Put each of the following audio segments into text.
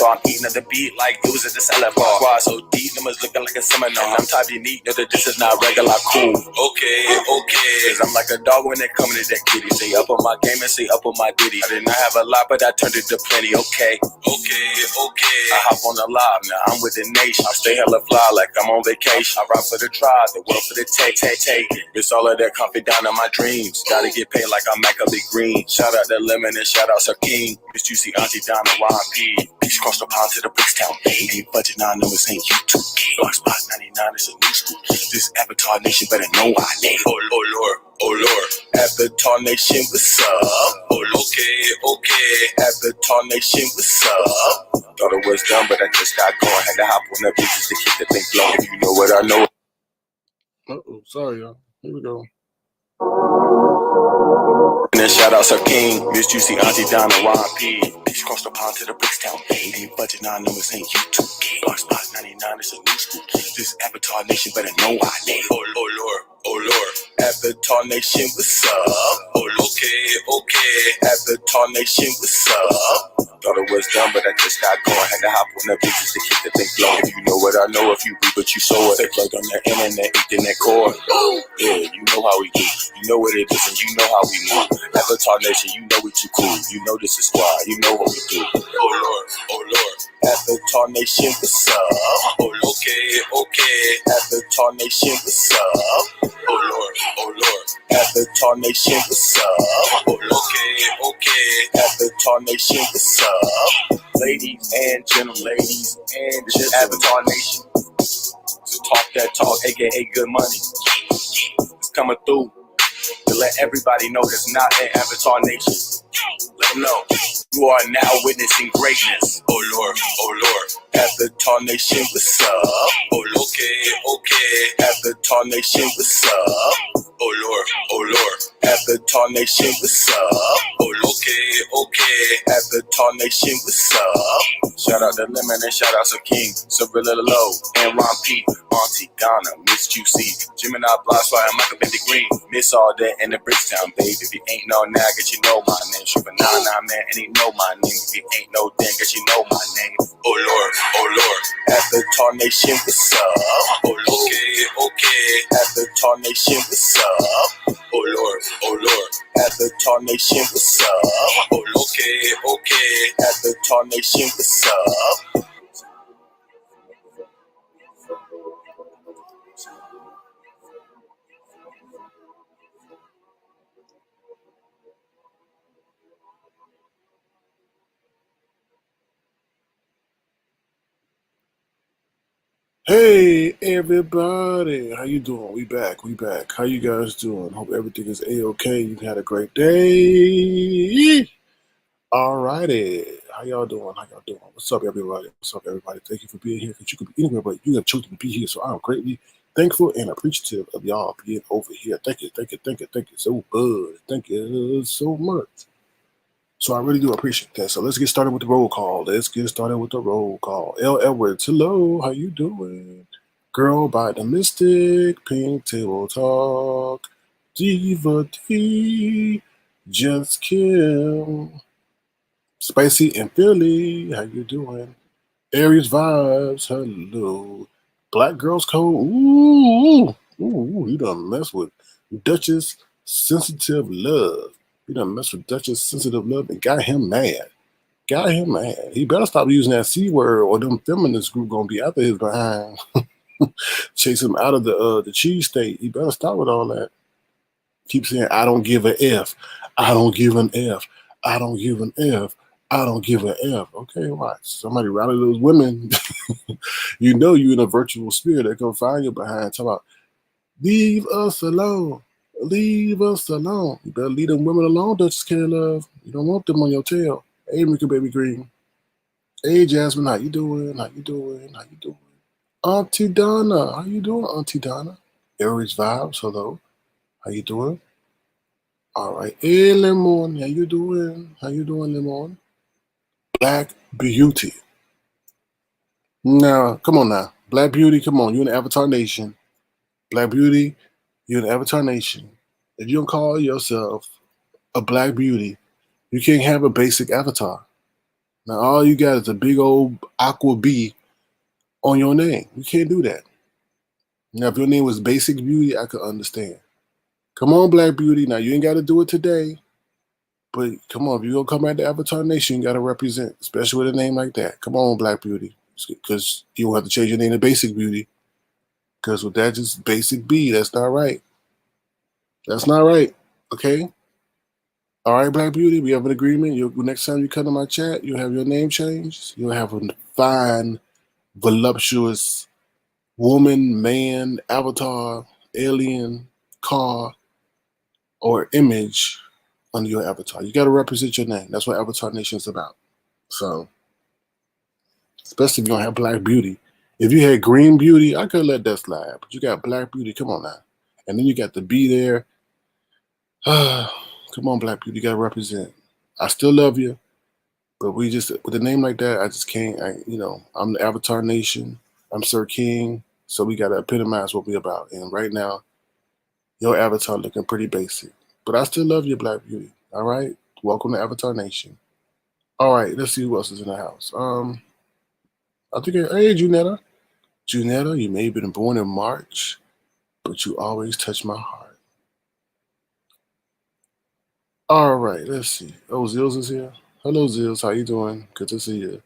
avatar. I'm eating at the beat like it was at the salad bar. Squad so deep, numbers looking like a seminar. I'm type unique, know that this is not regular cool. Okay. Cause I'm like a dog when they come to that kitty. Say up on my game and say up on my ditty. I did not have a lot, but I turned it to plenty. Okay. I hop on the live, now I'm with the nation. I stay hella fly like I'm on vacation. I ride for the tribe, the world for the take. It's all of that comfort down in my dreams. Gotta get paid like I'm Macaulay Green. Shout out to Lemon and shout out Sir King. Miss Juicy Auntie Donna YP. Peace cross the pond to the Brickstown. Ain't budget 9 numbers, ain't YouTube. Block spot 99 is a new school. This Avatar Nation better know our name. Oh Lord. Avatar Nation, what's up? Okay. Avatar Nation, what's up? Thought it was done, but I just got going. Had to hop on the beaches to keep the thing flowing. You know what I know. Sorry, y'all. Here we go. And then shout out Sir King, Miss Juicy Auntie Donna YP. Peace cross the pond to the Brickstown. Ain't budget 9 numbers, ain't YouTube. Block spot 99 is a new school. This Avatar Nation better know our name. Oh Lord. Avatar Nation, what's up? Okay. Avatar Nation, what's up? Thought it was done, but I just got going. Had to hop on the beaches to keep the thing flowing. You know what I know, if you read what you saw it. They plug on the internet, internet core. Yeah, you know how we do. You know what it is, and you know how we move. Avatar Nation, you know we too cool. You know this is why. You know what we do. Oh Lord. Avatar Nation, what's up? Okay. Avatar Nation, what's up? Oh Lord. Avatar Nation, what's up? Okay. Avatar Nation, what's up? Ladies and gentlemen, Avatar Nation. So talk that talk, aka good money. It's coming through to let everybody know that's not in Avatar Nation. Let them know you are now witnessing greatness. Oh Lord. Avatar Nation, what's up? Okay. Avatar Nation, what's up? Oh Lord. Avatar Nation, what's up? Okay. Avatar Nation, what's up? Shout out to Lemon and shout out to King, Sabrina Low, and Ron P, Auntie Donna, Miss Juicy, Gemini Block, Swire, Michael Bendy Green, Miss All Day in the Brickstown, baby. If you ain't know now, guess you know my name. Shoot for 99, man, and he know my name. If you ain't know then, guess you know my name. Oh Lord. Avatar Nation, what's up? Okay. Avatar Nation, what's up? Oh Lord. Avatar Nation, what's up? Okay. Avatar Nation, what's up? Hey everybody, how you doing? We back. How you guys doing? Hope everything is A-okay. You've had a great day. Alrighty. How y'all doing? What's up everybody? Thank you for being here, because you could be anywhere, but you have chosen to be here. So I'm greatly thankful and appreciative of y'all being over here. Thank you so much. Thank you so much. So I really do appreciate that. So let's get started with the roll call. L. Edwards, hello, how you doing? Girl by the Mystic, Pink Table Talk, Diva D, Just Kim, Spicy and Philly, how you doing? Aries Vibes, hello. Black Girls Code, ooh, you done mess with Duchess Sensitive Love. You done mess with Duchess Sensitive Love and got him mad. He better stop using that C word, or them feminist group gonna be after his behind. Chase him out of the cheese state. He better stop with all that. Keep saying, I don't give a F. I don't give an F. I don't give an F. I don't give a F. Okay, watch. Somebody rally those women. You know you in a virtual spirit that come find you behind. Talk about, leave us alone. Leave us alone. You better leave them women alone, Duchess Care Love. You don't want them on your tail. Hey, Ricky Baby Green. Hey, Jasmine, how you doing? Auntie Donna, how you doing, Auntie Donna? Aries Vibes, hello. How you doing? All right. Hey, Lemon, how you doing? Lemon? Black Beauty. Now, come on now. Black Beauty, come on. You're in the Avatar Nation. Black Beauty, you're in the Avatar Nation. If you don't call yourself a Black Beauty, you can't have a basic avatar. Now all you got is a big old aqua B on your name. You can't do that. Now if your name was Basic Beauty, I could understand. Come on, Black Beauty. Now you ain't got to do it today, but come on, if you gonna come at the Avatar Nation, you got to represent, especially with a name like that. Come on, Black Beauty, because you will have to change your name to Basic Beauty. Because with that, just Basic B, that's not right. That's not right. Okay. All right, Black Beauty, we have an agreement. Next time you come to my chat, you'll have your name changed. You'll have a fine, voluptuous woman, man, avatar, alien, car, or image under your avatar. You got to represent your name. That's what Avatar Nation is about. So, especially if you don't have Black Beauty. If you had Green Beauty, I could let that slide. But you got Black Beauty. Come on now. And then you got the B there. Come on, Black Beauty. You got to represent. I still love you. But we just, with a name like that, I just can't, I'm the Avatar Nation. I'm Sir King. So we got to epitomize what we about. And right now, your avatar looking pretty basic. But I still love you, Black Beauty. All right? Welcome to Avatar Nation. All right, let's see who else is in the house. I think, hey, Junetta. Junetta, you may have been born in March, but you always touch my heart. All right, let's see. Oh, Zills is here. Hello, Zills. How you doing? Good to see you.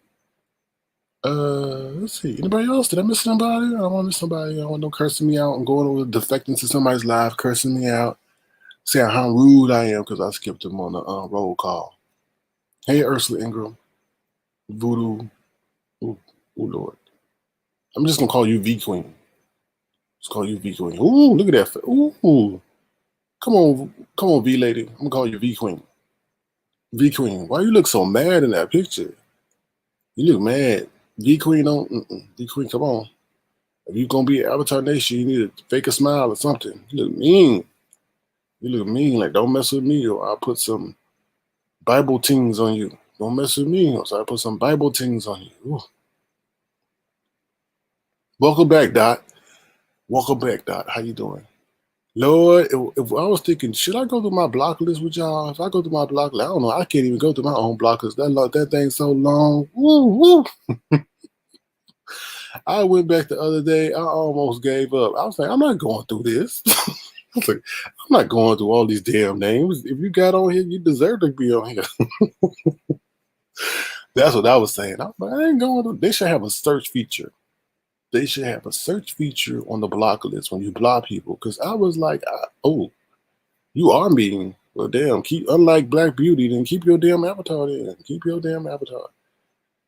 Let's see. Anybody else? Did I miss somebody? I don't want to miss somebody. I don't want no cursing me out. I'm going over defecting to somebody's live, cursing me out, saying how rude I am because I skipped them on the roll call. Hey, Ursula Ingram, Voodoo. Ooh, Lord. I'm just gonna call you V Queen. Just call you V Queen. Ooh, look at that. Ooh, come on, V lady. I'm gonna call you V Queen. V Queen. Why you look so mad in that picture? You look mad. V Queen don't. V Queen, come on. If you're gonna be Avatar Nation, you need to fake a smile or something. You look mean. You look mean. Like don't mess with me, or I'll put some Bible things on you. Don't mess with me, or so I put some Bible things on you. Ooh. Welcome back, Dot. Welcome back, Dot. How you doing? Lord, if I was thinking, should I go through my block list with y'all? If I go through my block list, I don't know. I can't even go through my own block list. That thing's so long. Woo. I went back the other day. I almost gave up. I was like, I'm not going through this. I was like, I'm not going through all these damn names. If you got on here, you deserve to be on here. That's what I was saying. I ain't going through. They should have a search feature. They should have a search feature on the block list when you block people. Because I was like, oh, you are mean. Well, damn, unlike Black Beauty, then keep your damn avatar there. Keep your damn avatar.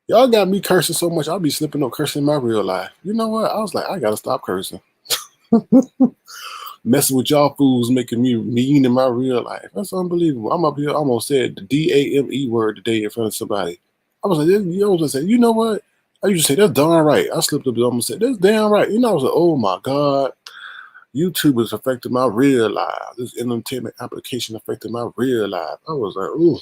Y'all got me cursing so much, I'll be slipping up cursing in my real life. You know what? I was like, I gotta stop cursing. Messing with y'all fools making me mean in my real life. That's unbelievable. I'm up here, I almost said the DAME word today in front of somebody. I was like, you know what? I used to say, that's darn right. I slipped up and almost said, that's damn right. You know, I was like, oh my God. YouTube is affecting my real life. This entertainment application affected my real life. I was like, ooh.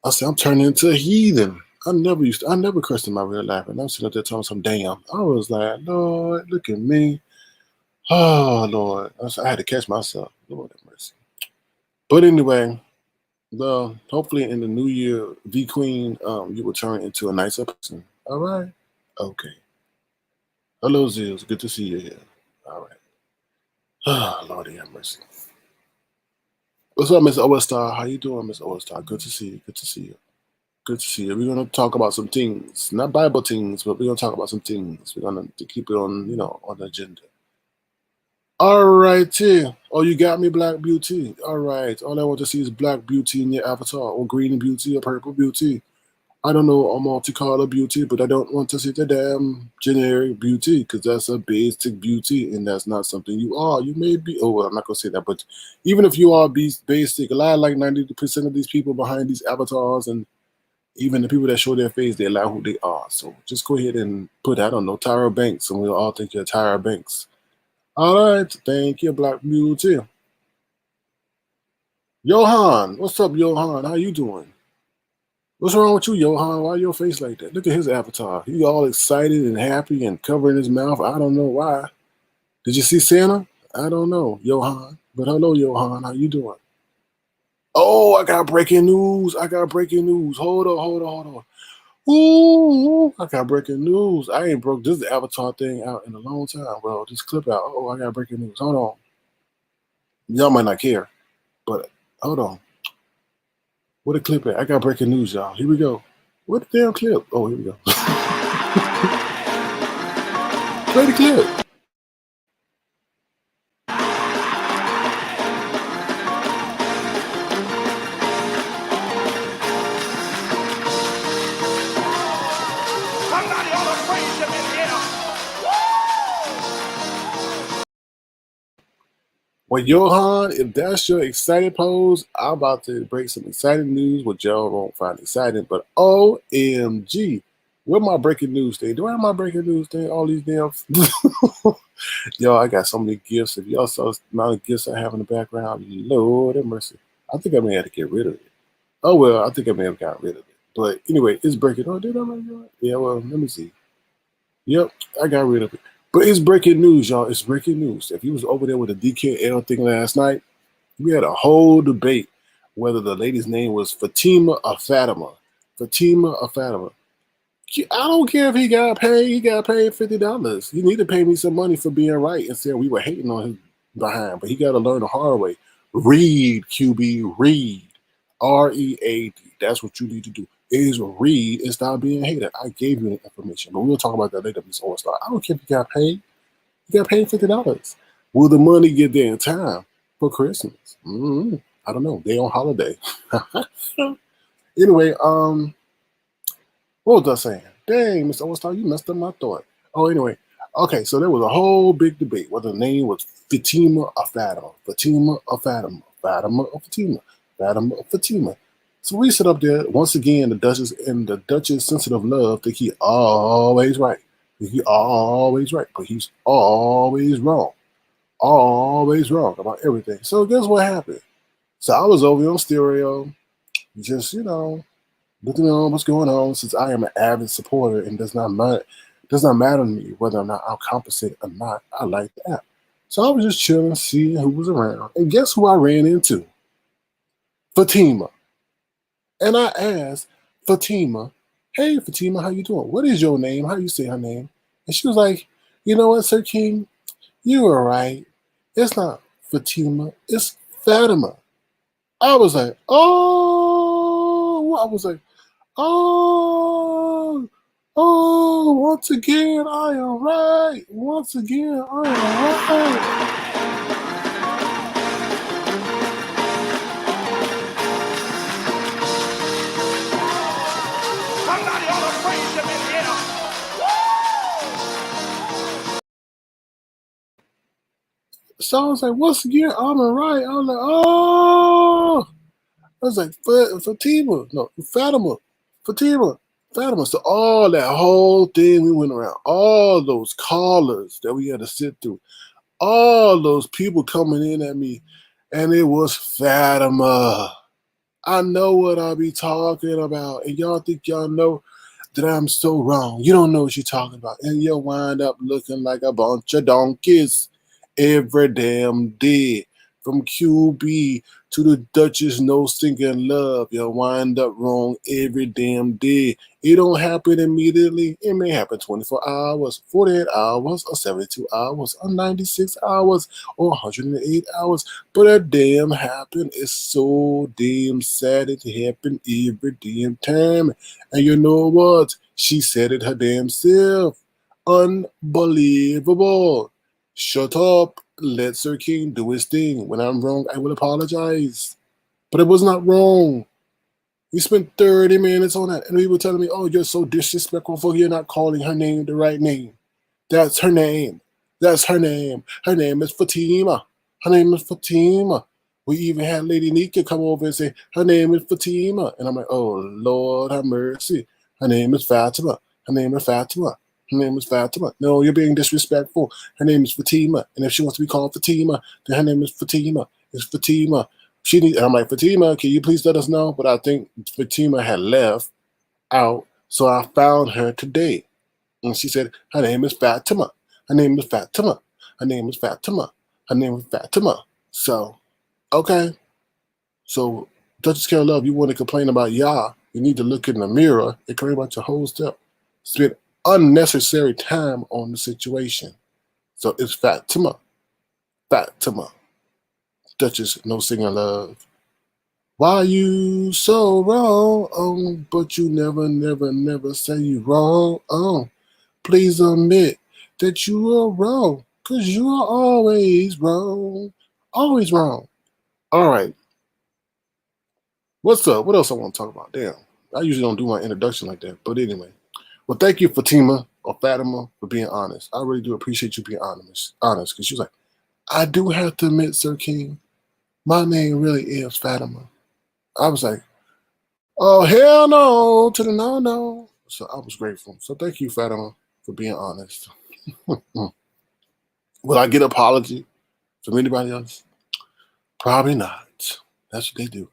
I said, I'm turning into a heathen. I never cursed in my real life. And I'm sitting up there telling some damn. I was like, Lord, look at me. Oh, Lord. I had to catch myself. Lord have mercy. But anyway, hopefully in the new year, V Queen, you will turn into a nicer person. All right? Okay. Hello, Zills. Good to see you here. All right. Oh, Lord have mercy. What's up, Miss O-Star? How you doing, Miss O-Star? Good to see you. Good to see you. Good to see you. We're going to talk about some things. Not Bible things, but we're going to talk about some things. We're going to keep it on, on the agenda. All righty. Oh, you got me, Black Beauty. All right. All I want to see is Black Beauty in your avatar, or Green Beauty, or Purple Beauty. I don't know a multicolor beauty, but I don't want to see the damn generic beauty because that's a basic beauty and that's not something you are. You may be, well, I'm not going to say that, but even if you are basic, a lot like 90% of these people behind these avatars and even the people that show their face, they lie who they are. So just go ahead and put, I don't know, Tyra Banks, and we'll all think you're Tyra Banks. All right. Thank you, Black Beauty. Johan. What's up, Johan? How you doing? What's wrong with you, Johan? Why your face like that? Look at his avatar. He all excited and happy and covering his mouth. I don't know why. Did you see Santa? I don't know, Johan. But hello, Johan. How you doing? Oh, I got breaking news. I got breaking news. Hold on, hold on, hold on. Ooh, I got breaking news. I ain't broke this Avatar thing out in a long time, bro. This clip out. Oh, I got breaking news. Hold on. Y'all might not care, but hold on. What a clip at? I got breaking news, y'all. Here we go. What the damn clip? Oh, here we go. Play the clip. Somebody ought to praise him in here. Well, Johan, if that's your excited pose, I'm about to break some exciting news, which y'all won't find exciting. But OMG, where my breaking news thing? Do I have my breaking news thing? All these damn. Yo, I got so many gifts. If y'all saw the amount of gifts I have in the background, Lord have mercy. I think I may have to get rid of it. Oh, well, I think I may have gotten rid of it. But anyway, it's breaking. Oh, did I make it? Yeah, well, let me see. Yep, I got rid of it. But it's breaking news, y'all. It's breaking news. If you was over there with the DKL thing last night, we had a whole debate whether the lady's name was Fatima or Fatima. Fatima or Fatima. I don't care if he got paid. He got paid $50. He need to pay me some money for being right and saying we were hating on his behind. But he got to learn the hard way. Read, QB, read. READ. That's what you need to do. Is read and stop being hated. I gave you the information, but we'll talk about that later. Miss All-Star. I don't care if you got paid. You got paid $50. Will the money get there in time for Christmas? I don't know. They on holiday. Anyway, what was I saying? Dang, Mr. All-Star, you messed up my thought. Oh, anyway. Okay, so there was a whole big debate whether the name was Fatima or Fatima. Fatima or Fatima. Fatima or Fatima. Fatima or Fatima. So we sit up there, once again, the Duchess and the Duchess sensitive love think he always right. He always right, but he's always wrong. Always wrong about everything. So guess what happened? So I was over on stereo, just, looking on what's going on, since I am an avid supporter and does not matter to me whether or not I'm compensated or not. I like the app. So I was just chilling, seeing who was around. And guess who I ran into? Fatima. And I asked Fatima, hey Fatima, how you doing? What is your name? How you say her name? And she was like, you know what, Sir King? You were right. It's not Fatima, it's Fatima. I was like, oh, I was like, oh, oh, once again, I am right. Once again, I am right. Somebody ought to praise him in here. So I was like, once again, I'm right. I was like, oh, I was like, Fatima, no, Fatima, Fatima, Fatima. So all that whole thing we went around, all those callers that we had to sit through, all those people coming in at me, and it was Fatima. I know what I be talking about, and y'all think y'all know that I'm so wrong. You don't know what you're talking about, and you'll wind up looking like a bunch of donkeys every damn day. From QB to the Duchess, no stinking love. You'll wind up wrong every damn day. It don't happen immediately. It may happen 24 hours, 48 hours, or 72 hours, or 96 hours, or 108 hours. But a damn happen is so damn sad it happen every damn time. And you know what? She said it her damn self. Unbelievable. Shut up. Let Sir King do his thing. When I'm wrong, I will apologize. But it was not wrong. We spent 30 minutes on that, and we were telling me, oh, you're so disrespectful for you're not calling her name the right name. That's her name. That's her name. Her name is Fatima. Her name is Fatima. We even had Lady Nika come over and say, her name is Fatima. And I'm like, oh, Lord have mercy. Her name is Fatima. Her name is Fatima. Her name is Fatima. No, you're being disrespectful. Her name is Fatima. And if she wants to be called Fatima, then her name is Fatima. It's Fatima. And I'm like, Fatima, can you please let us know? But I think Fatima had left out. So I found her today. And she said, her name is Fatima. Her name is Fatima. Her name is Fatima. Her name is Fatima. So, okay. So Touch scale love, you want to complain about Yah, you need to look in the mirror and complain about your whole step. Spend unnecessary time on the situation. So it's Fatima. Fatima. Duchess, no singing love. Why you so wrong? But you never say you wrong. Please admit that you are wrong, cause you are always wrong. Always wrong. All right. What's up? What else I want to talk about? Damn. I usually don't do my introduction like that. But anyway. Well, thank you, Fatima or Fatima, for being honest. I really do appreciate you being honest. Because she was like, I do have to admit, Sir King, my name really is Fatima. I was like, oh, hell no, to the no. So I was grateful. So thank you, Fatima, for being honest. Will I get an apology from anybody else? Probably not. That's what they do.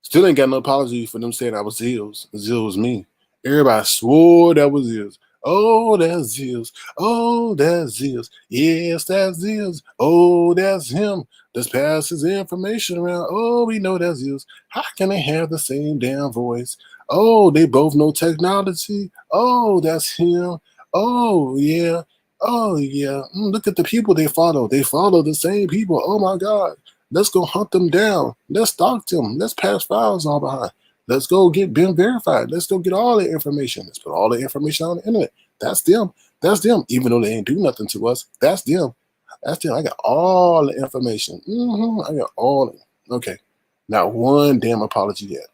Still ain't got no apology for them saying I was Zills. Zill was me. Everybody swore that was Zills. Oh, that's Zills. Oh, that's Zills. Yes, that's Zills. Oh, that's him. Let's pass his information around. Oh, we know that's Zills. How can they have the same damn voice? Oh, they both know technology. Oh, that's him. Oh, yeah. Oh, yeah. Look at the people they follow. They follow the same people. Oh, my God. Let's go hunt them down. Let's stalk them. Let's pass files all behind. Let's go get them verified. Let's go get all the information. Let's put all the information on the internet. That's them. That's them. Even though they ain't do nothing to us, that's them. That's them. I got all the information. I got all of it. Okay. Not one damn apology yet.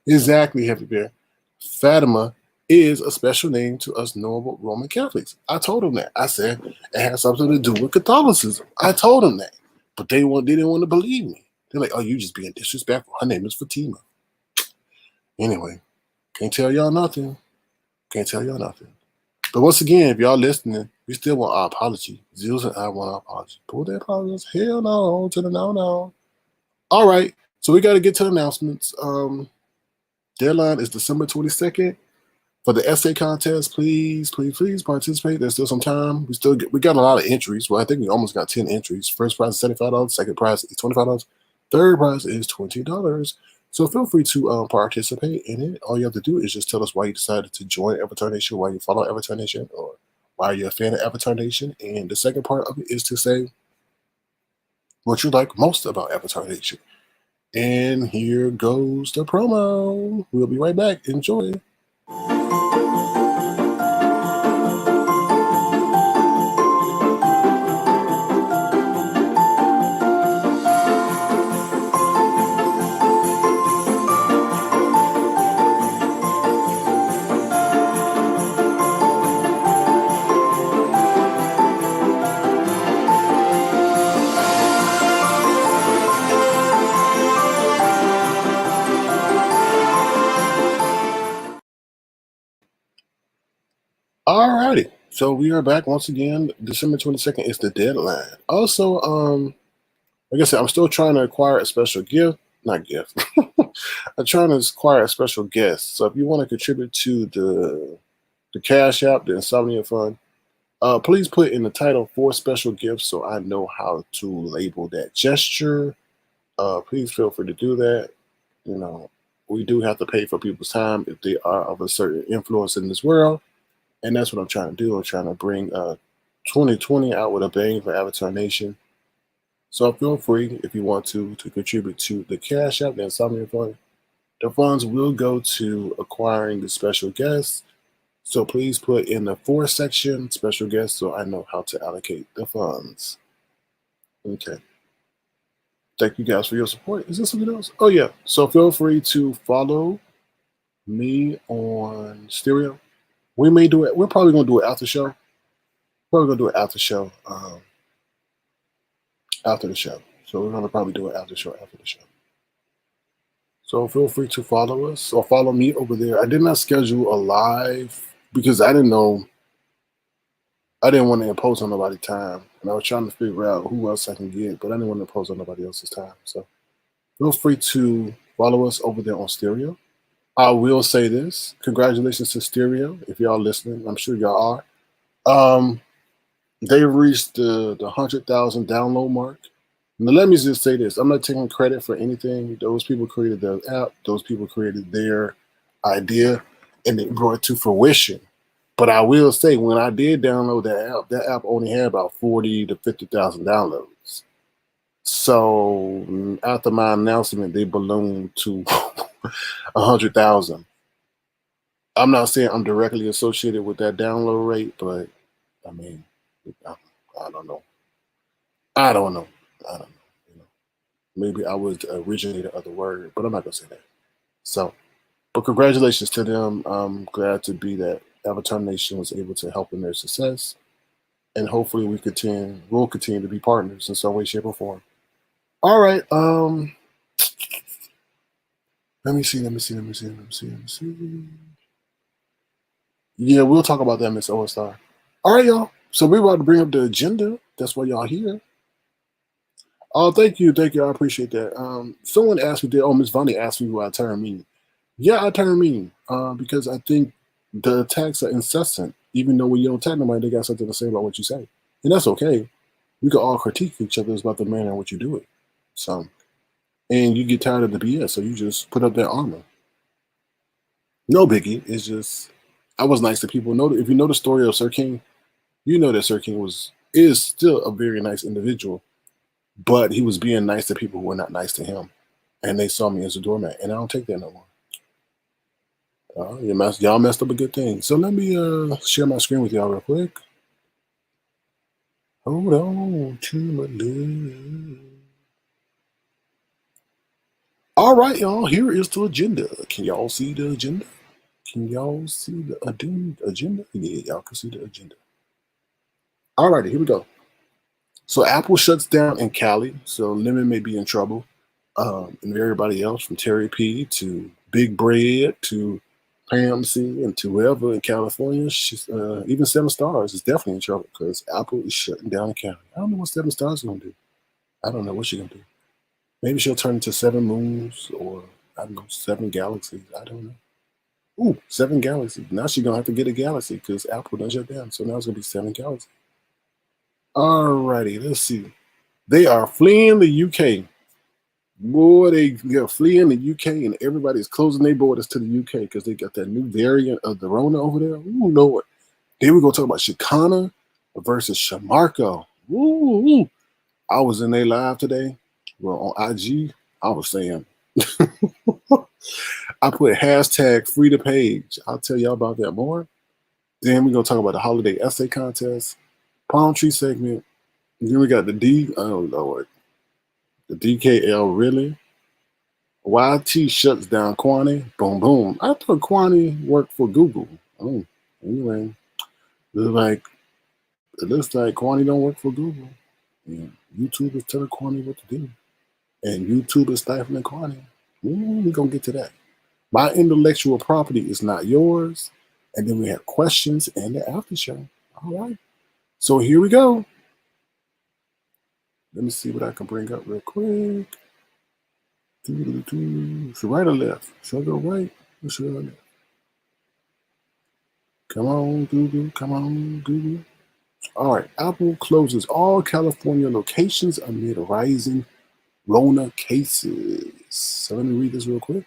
Exactly, Heavy Bear. Fatima is a special name to us normal Roman Catholics. I told them that. I said it has something to do with Catholicism. I told them that. But they didn't want to believe me. They're like, oh, you just being disrespectful. Her name is Fatima. Anyway, can't tell y'all nothing. Can't tell y'all nothing. But once again, if y'all listening, we still want our apology. Zills and I want our apology. Pull that apology. Hell no to the no. All right. So we got to get to the announcements. Deadline is December 22nd. For the essay contest, please participate. There's still some time. We got a lot of entries. Well, I think we almost got 10 entries. First prize is $75. Second prize is $25. Third prize is $20. So feel free to participate in it. All you have to do is just tell us why you decided to join Avatar Nation, why you follow Avatar Nation, or why you're a fan of Avatar Nation. And the second part of it is to say what you like most about Avatar Nation. And here goes the promo. We'll be right back. Enjoy. Alrighty, so we are back once again. December 22nd is the deadline. Also, like I said, I'm still trying to acquire a special gift. Not gift. I'm trying to acquire a special guest. So if you want to contribute to the Cash App, the Insomnia Fund, please put in the title for special gifts so I know how to label that gesture. Please feel free to do that. You know, we do have to pay for people's time if they are of a certain influence in this world. And that's what I'm trying to do. I'm trying to bring 2020 out with a bang for Avatar Nation. So feel free, if you want to contribute to the Cash App, the Insomnia Fund. The funds will go to acquiring the special guests. So please put in the for section special guests so I know how to allocate the funds. Okay. Thank you guys for your support. Is there something else? Oh, yeah. So feel free to follow me on Stereo. We may do it. We're probably going to do it after show. Probably going to do it after show. After the show. So we're going to probably do it after the show. So feel free to follow us or follow me over there. I did not schedule a live because I didn't know. I didn't want to impose on nobody's time. And I was trying to figure out who else I can get, but I didn't want to impose on nobody else's time. So feel free to follow us over there on Stereo. I will say this. Congratulations to Stereo. If y'all listening, I'm sure y'all are. They reached the 100,000 download mark. Now, let me just say this. I'm not taking credit for anything. Those people created the app. Those people created their idea, and they brought it to fruition. But I will say, when I did download that app only had about 40 to 50,000 downloads. So after my announcement, they ballooned to 100,000. I'm not saying I'm directly associated with that download rate, but I mean, I, I don't know. I don't know. I don't know. You know, maybe I was the originator of the word, but I'm not gonna say that. So, but congratulations to them. I'm glad to be that Avatar Nation was able to help in their success, and hopefully we'll continue to be partners in some way, shape, or form. All right. Let me see. Let me see. Let me see. Let me see. Let me see. Yeah, we'll talk about that, Miss OSR. All right, y'all. So we're about to bring up the agenda. That's why y'all here. Oh, thank you, thank you. I appreciate that. Someone asked me, oh, Miss Vonnie asked me what I turn mean. Yeah, I turn mean because I think the attacks are incessant. Even though when you don't attack nobody, they got something to say about what you say, and that's okay. We can all critique each other about the manner in which you do it. So, and you get tired of the BS, so you just put up that armor. No biggie. It's just I was nice to people. Know if you know the story of Sir King, you know that Sir King is still a very nice individual, but he was being nice to people who were not nice to him, and they saw me as a doormat, and I don't take that no more. Y'all messed up a good thing. So let me share my screen with y'all real quick. Hold on to my love. All right, y'all. Here is the agenda. Can y'all see the agenda? Can y'all see the agenda? Yeah, y'all can see the agenda. All righty, here we go. So Apple shuts down in Cali, so Lemon may be in trouble. And everybody else from Terry P to Big Bread to Pam C and to whoever in California, even Seven Stars is definitely in trouble because Apple is shutting down the county. I don't know what Seven Stars is going to do. I don't know what she's going to do. Maybe she'll turn into Seven Moons or, I don't know, Seven Galaxies. I don't know. Ooh, Seven Galaxies. Now she's going to have to get a galaxy because Apple done shut down. So now it's going to be Seven Galaxies. Alrighty, let's see. They are fleeing the UK. Boy, they're fleeing the UK and everybody's closing their borders to the UK because they got that new variant of the Rona over there. Ooh, Lord. Then we go talk about Shekinah versus Shamarco. Ooh, I was in their live today. Well, on IG, I was saying, I put hashtag free the page. I'll tell y'all about that more. Then we're going to talk about the holiday essay contest, palm tree segment. And then we got oh Lord, the DKL really. YT shuts down Kwani. Boom, boom. I thought Kwani worked for Google. Oh, anyway, it looks like Kwani don't work for Google. And YouTube is telling Kwani what to do, and YouTube is stifling Kwani. We're gonna get to that. My intellectual property is not yours. And then we have questions and the after show. All right. So here we go. Let me see what I can bring up real quick. Should right or left? Should I go right or should I go left? Come on, Google. Come on, Google. All right. Apple closes all California locations amid rising Rona cases. So let me read this real quick.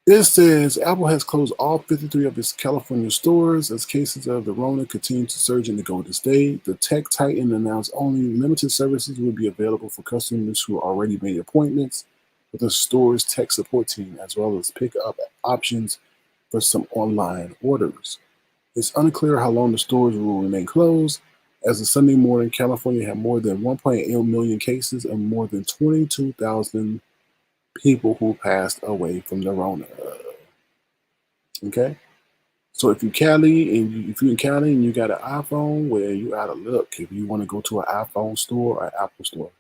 It says Apple has closed all 53 of its California stores as cases of the Rona continue to surge in the Golden State. The tech titan announced only limited services will be available for customers who already made appointments with the store's tech support team, as well as pick up options for some online orders. It's unclear how long the stores will remain closed, as of Sunday morning, California had more than 1.8 million cases and more than 22,000 people who passed away from the Rona. Okay, so if you're in Cali and you got an iPhone, well, you out of luck if you want to go to an iPhone store or an Apple store.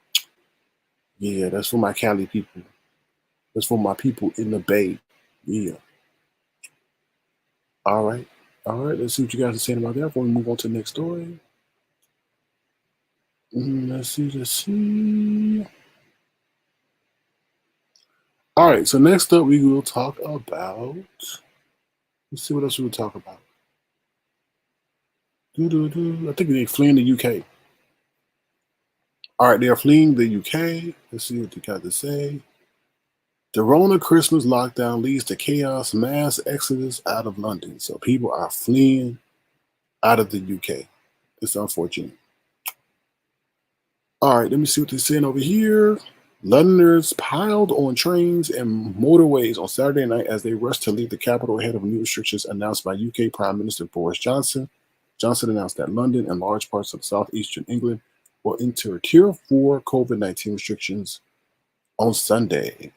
Yeah, that's for my Cali people. That's for my people in the Bay. Yeah. All right. All right. Let's see what you guys are saying about that before we move on to the next story. Let's see. Let's see. All right. So next up, we will talk about. Let's see what else we will talk about. I think they flee in the UK. All right, they're fleeing the UK. Let's see what they got to say. The Rona Christmas lockdown leads to chaos, mass exodus out of London. So people are fleeing out of the UK. It's unfortunate. All right, let me see what they're saying over here. Londoners piled on trains and motorways on Saturday night as they rushed to leave the capital ahead of new restrictions announced by UK Prime Minister Boris Johnson. Johnson announced that London and large parts of southeastern England will enter Tier 4 COVID-19 restrictions on Sunday.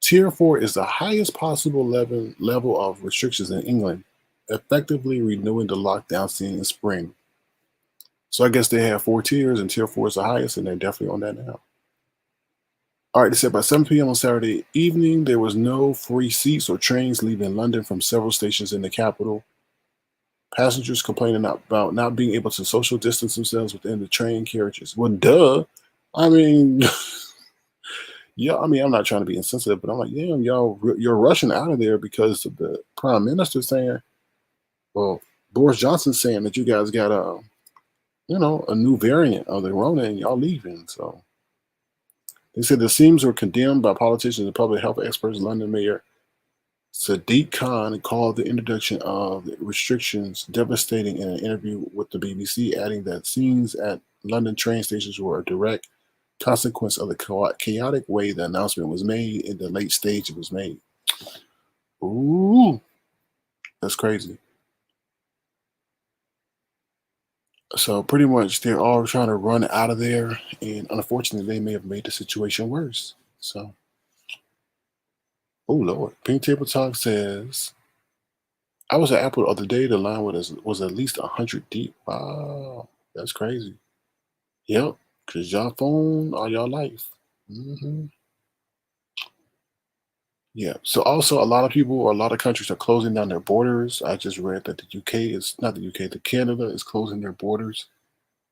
Tier 4 is the highest possible level of restrictions in England, effectively renewing the lockdown seen in spring. So I guess they have 4 tiers, and Tier 4 is the highest, and they're definitely on that now. All right, they said by 7 p.m. on Saturday evening, there was no free seats or trains leaving London from several stations in the capital. Passengers complaining about not being able to social distance themselves within the train carriages. Well, duh. I mean, yeah, I mean, I'm not trying to be insensitive, but I'm like, damn, y'all, you're rushing out of there because of the prime minister saying, well, Boris Johnson saying that you guys got a new variant of the Rona and y'all leaving. So they said the scenes were condemned by politicians and public health experts. London Mayor Sadiq Khan called the introduction of the restrictions devastating in an interview with the BBC, adding that scenes at London train stations were a direct consequence of the chaotic way the announcement was made in the late stage it was made. Ooh, that's crazy. So pretty much they're all trying to run out of there, and unfortunately they may have made the situation worse. So, oh Lord. Pink Table Talk says, I was at Apple the other day, the line was at least 100 deep. Wow, that's crazy. Yep, because y'all phone all your life. hmm Yeah. So also a lot of people, or a lot of countries are closing down their borders. I just read that the UK is not the UK, the Canada is closing their borders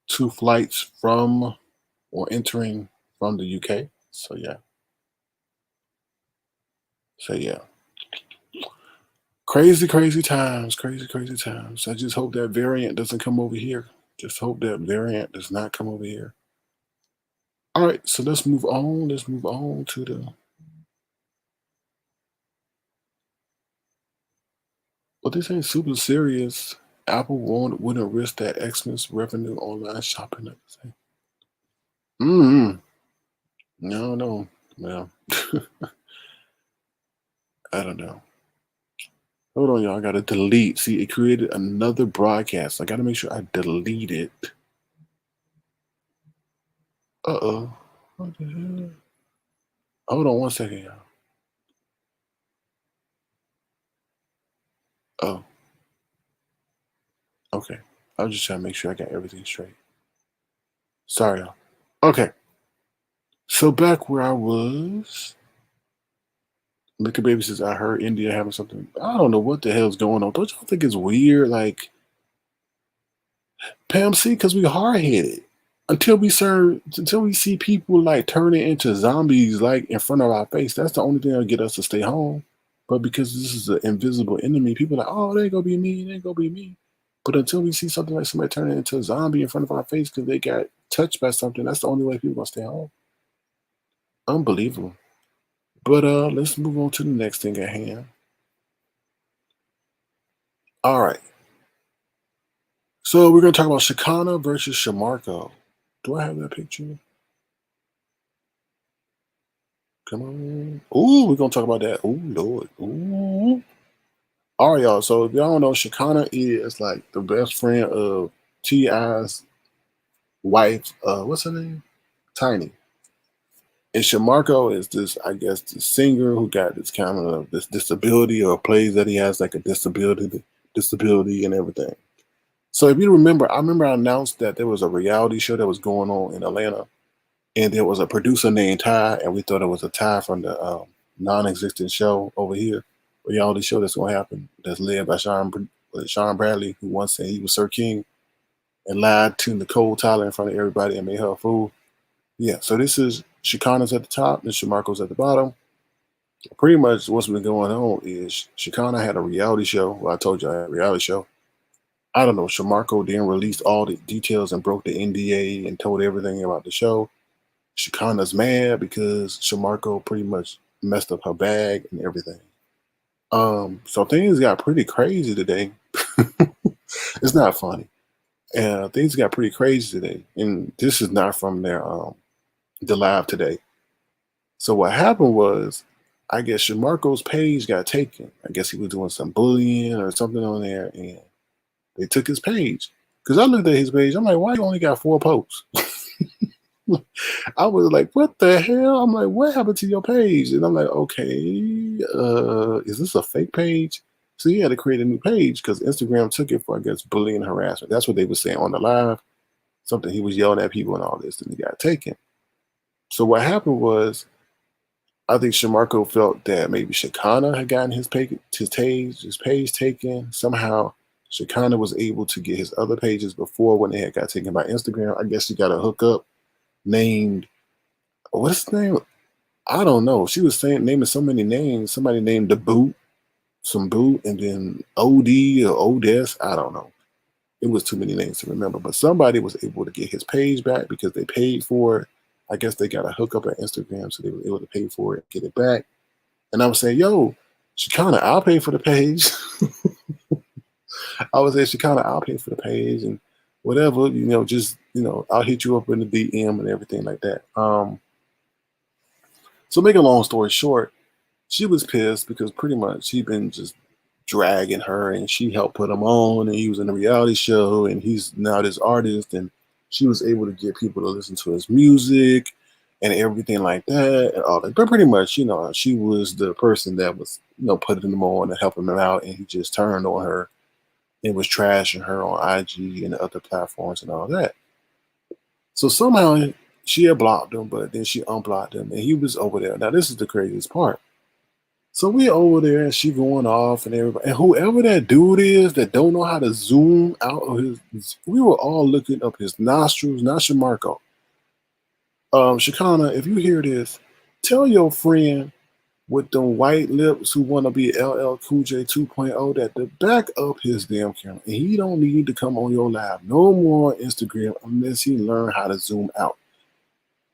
to flights from or entering from the UK. So yeah. So yeah. Crazy, crazy times. Crazy, crazy times. I just hope that variant doesn't come over here. Just hope that variant does not come over here. All right, so let's move on. Let's move on to the what they say super serious. Apple wouldn't risk that Xmas revenue online shopping. Mm-hmm. No, no. Well, I don't know. Hold on, y'all. I gotta delete. See, it created another broadcast. I gotta make sure I delete it. Uh-oh. What the hell? Hold on 1 second, y'all. Oh, okay. I was just trying to make sure I got everything straight. Sorry, y'all. Okay. So back where I was. Liquor Baby says, I heard India having something. I don't know what the hell's going on. Don't y'all think it's weird? Like, Pam C, because we hard headed. Until we see people like turning into zombies like in front of our face, that's the only thing that'll get us to stay home. But because this is an invisible enemy, people are like, oh, they ain't gonna be me, they ain't gonna be me. But until we see something like somebody turning into a zombie in front of our face because they got touched by something, that's the only way people gonna stay home. Unbelievable. But let's move on to the next thing at hand. All right. So we're gonna talk about Shekinah versus Shamarco. Do I have that picture? Come on. Ooh, we're gonna talk about that. Ooh, Lord. Ooh. All right, y'all. So if y'all don't know, Shekinah is like the best friend of T.I.'s wife. What's her name? Tiny. And Shamarco is this, I guess, the singer who got this kind of this disability or plays that he has like a disability and everything. So if you remember, I announced that there was a reality show that was going on in Atlanta, and there was a producer named Ty, and we thought it was a Ty from the non-existent show over here, reality show that's going to happen, that's led by Sean Bradley, who once said he was Sir King and lied to Nicole Tyler in front of everybody and made her a fool. Yeah, so this is Shekinah's at the top and Shamarco's at the bottom. Pretty much what's been going on is Shekinah had a reality show. Well, I told you I had a reality show. I don't know. Shamarco then released all the details and broke the NDA and told everything about the show. Shekinah's mad because Shamarco pretty much messed up her bag and everything. So things got pretty crazy today. It's not funny. Things got pretty crazy today, and this is not from their the live today. So what happened was, I guess Shamarco's page got taken. I guess he was doing some bullying or something on there, and they took his page. Because I looked at his page, I'm like, why you only got 4 posts? I was like, what the hell? I'm like, what happened to your page? And I'm like, okay, is this a fake page? So he had to create a new page because Instagram took it for, I guess, bullying and harassment. That's what they were saying on the live. Something he was yelling at people and all this, and he got taken. So what happened was, I think Shamarco felt that maybe Shekinah had gotten his page taken. Somehow Shekinah was able to get his other pages before when they had got taken by Instagram. I guess she got a hookup named, what's his name? I don't know. She was naming so many names. Somebody named the Boot, some Boot, and then OD or Odess. I don't know. It was too many names to remember. But somebody was able to get his page back because they paid for it. I guess they got a hookup at Instagram, so they were able to pay for it, get it back. And I was saying, yo, Shekinah, I'll pay for the page. I was saying, Shekinah, I'll pay for the page and whatever, just, I'll hit you up in the DM and everything like that. So make a long story short, she was pissed because pretty much she'd been just dragging her and she helped put him on and he was in a reality show and he's now this artist and she was able to get people to listen to his music and everything like that and all that. But pretty much, she was the person that was, putting him on and helping him out, and he just turned on her and was trashing her on IG and other platforms and all that. So somehow she had blocked him, but then she unblocked him and he was over there. Now this is the craziest part. So we over there and she going off and everybody, and whoever that dude is that don't know how to zoom out of we were all looking up his nostrils, not Shamarco. Shekinah, if you hear this, tell your friend with them white lips who want to be LL Cool J 2.0 that to back up his damn camera. And he don't need to come on your live no more on Instagram unless he learn how to zoom out.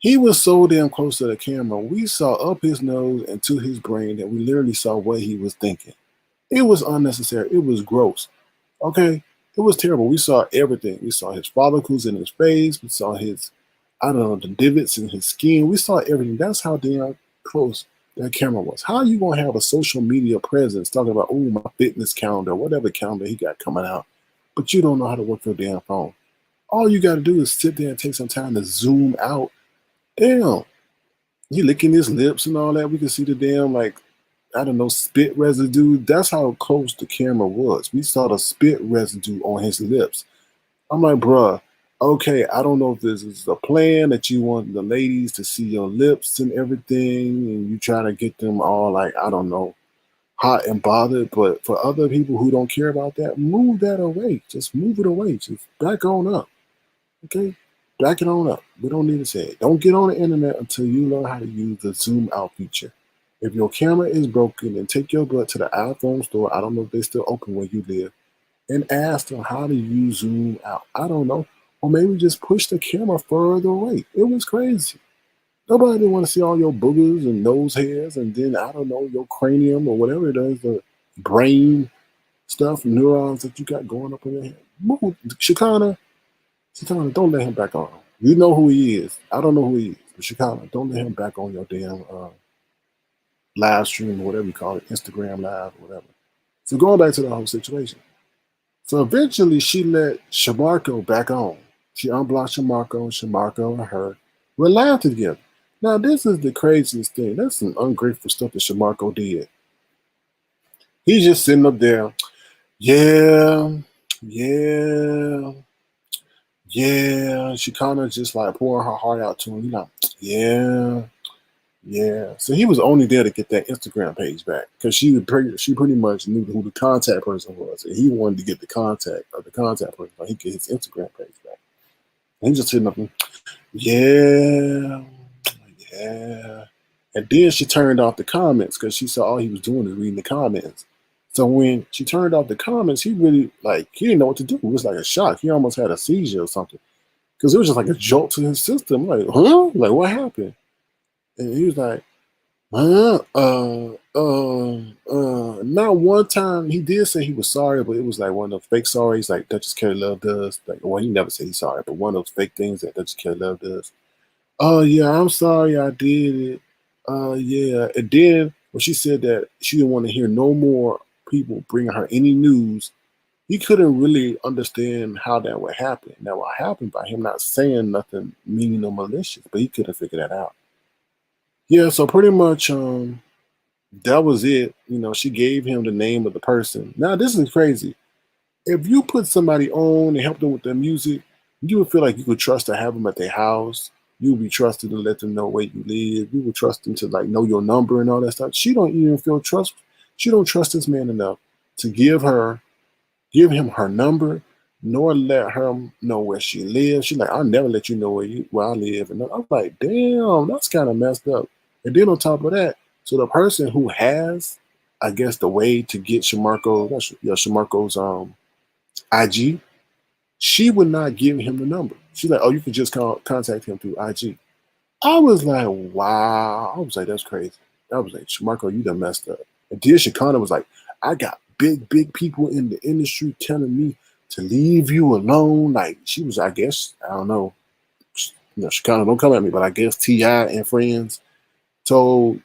He was so damn close to the camera, we saw up his nose and to his brain that we literally saw what he was thinking. It was unnecessary. It was gross. Okay? It was terrible. We saw everything. We saw his follicles in his face. We saw his, I don't know, the divots in his skin. We saw everything. That's how damn close that camera was. How are you going to have a social media presence talking about, oh, my fitness calendar, whatever calendar he got coming out, but you don't know how to work your damn phone? All you got to do is sit there and take some time to zoom out. Damn, he licking his lips and all that. We can see the damn, I don't know, spit residue. That's how close the camera was. We saw the spit residue on his lips. I'm like, bruh, okay, I don't know if this is a plan that you want the ladies to see your lips and everything, and you try to get them all I don't know, hot and bothered. But for other people who don't care about that, move that away. Just move it away. Just back on up. Okay? Back it on up. We don't need to say it. Don't get on the internet until you learn how to use the zoom out feature. If your camera is broken, then take your butt to the iPhone store. I don't know if they're still open where you live, and ask them how to use zoom out. I don't know. Or maybe just push the camera further away. It was crazy. Nobody didn't want to see all your boogers and nose hairs and then, I don't know, your cranium or whatever it is, the brain stuff, neurons that you got going up in your head. Move. Shekinah, don't let him back on. You know who he is. I don't know who he is. But Shekinah, don't let him back on your damn live stream or whatever you call it, Instagram live or whatever. So going back to the whole situation. So eventually she let Shamarco back on. She unblocked Shamarco, and Shamarco and her were live together. Now this is the craziest thing. That's some ungrateful stuff that Shamarco did. He's just sitting up there. Yeah. She kind of just pouring her heart out to him. He's like, yeah. So he was only there to get that Instagram page back because she pretty much knew who the contact person was, and he wanted to get the contact person. He get his Instagram page back. And he's just sitting up and yeah. And then she turned off the comments because she saw all he was doing is reading the comments. So when she turned off the comments, he really he didn't know what to do. It was like a shock. He almost had a seizure or something. because it was just like a jolt to his system. Like, huh? Like, what happened? And he was like, not one time. He did say he was sorry, but it was like one of those fake sorries, like Duchess Carey Love does. Like, well, he never said he's sorry, but one of those fake things that Duchess Carey Love does. Oh yeah, I'm sorry, I did it. Yeah, and then when she said that she didn't want to hear no more people bringing her any news, he couldn't really understand how that would happen. Now, what happened by him not saying nothing mean or malicious, but he couldn't figure that out. Yeah, so pretty much, that was it. You know, she gave him the name of the person. Now, this is crazy. If you put somebody on and help them with their music, you would feel like you could trust to have them at their house. You would be trusted to let them know where you live. You would trust them to like know your number and all that stuff. She don't even feel trust. She don't trust this man enough to give him her number, nor let her know where she lives. She's like, I'll never let you know where I live. And I'm like, damn, that's kind of messed up. And then on top of that, so the person who has, I guess, the way to get Shamarco's IG, she would not give him the number. She's like, oh, you can just contact him through IG. I was like, wow. I was like, that's crazy. I was like, Shamarco, you done messed up. And then Shekinah was like, I got big people in the industry telling me to leave you alone. Like, she was, I guess, I don't know. You know, Shekinah, don't come at me, but I guess T.I. and friends told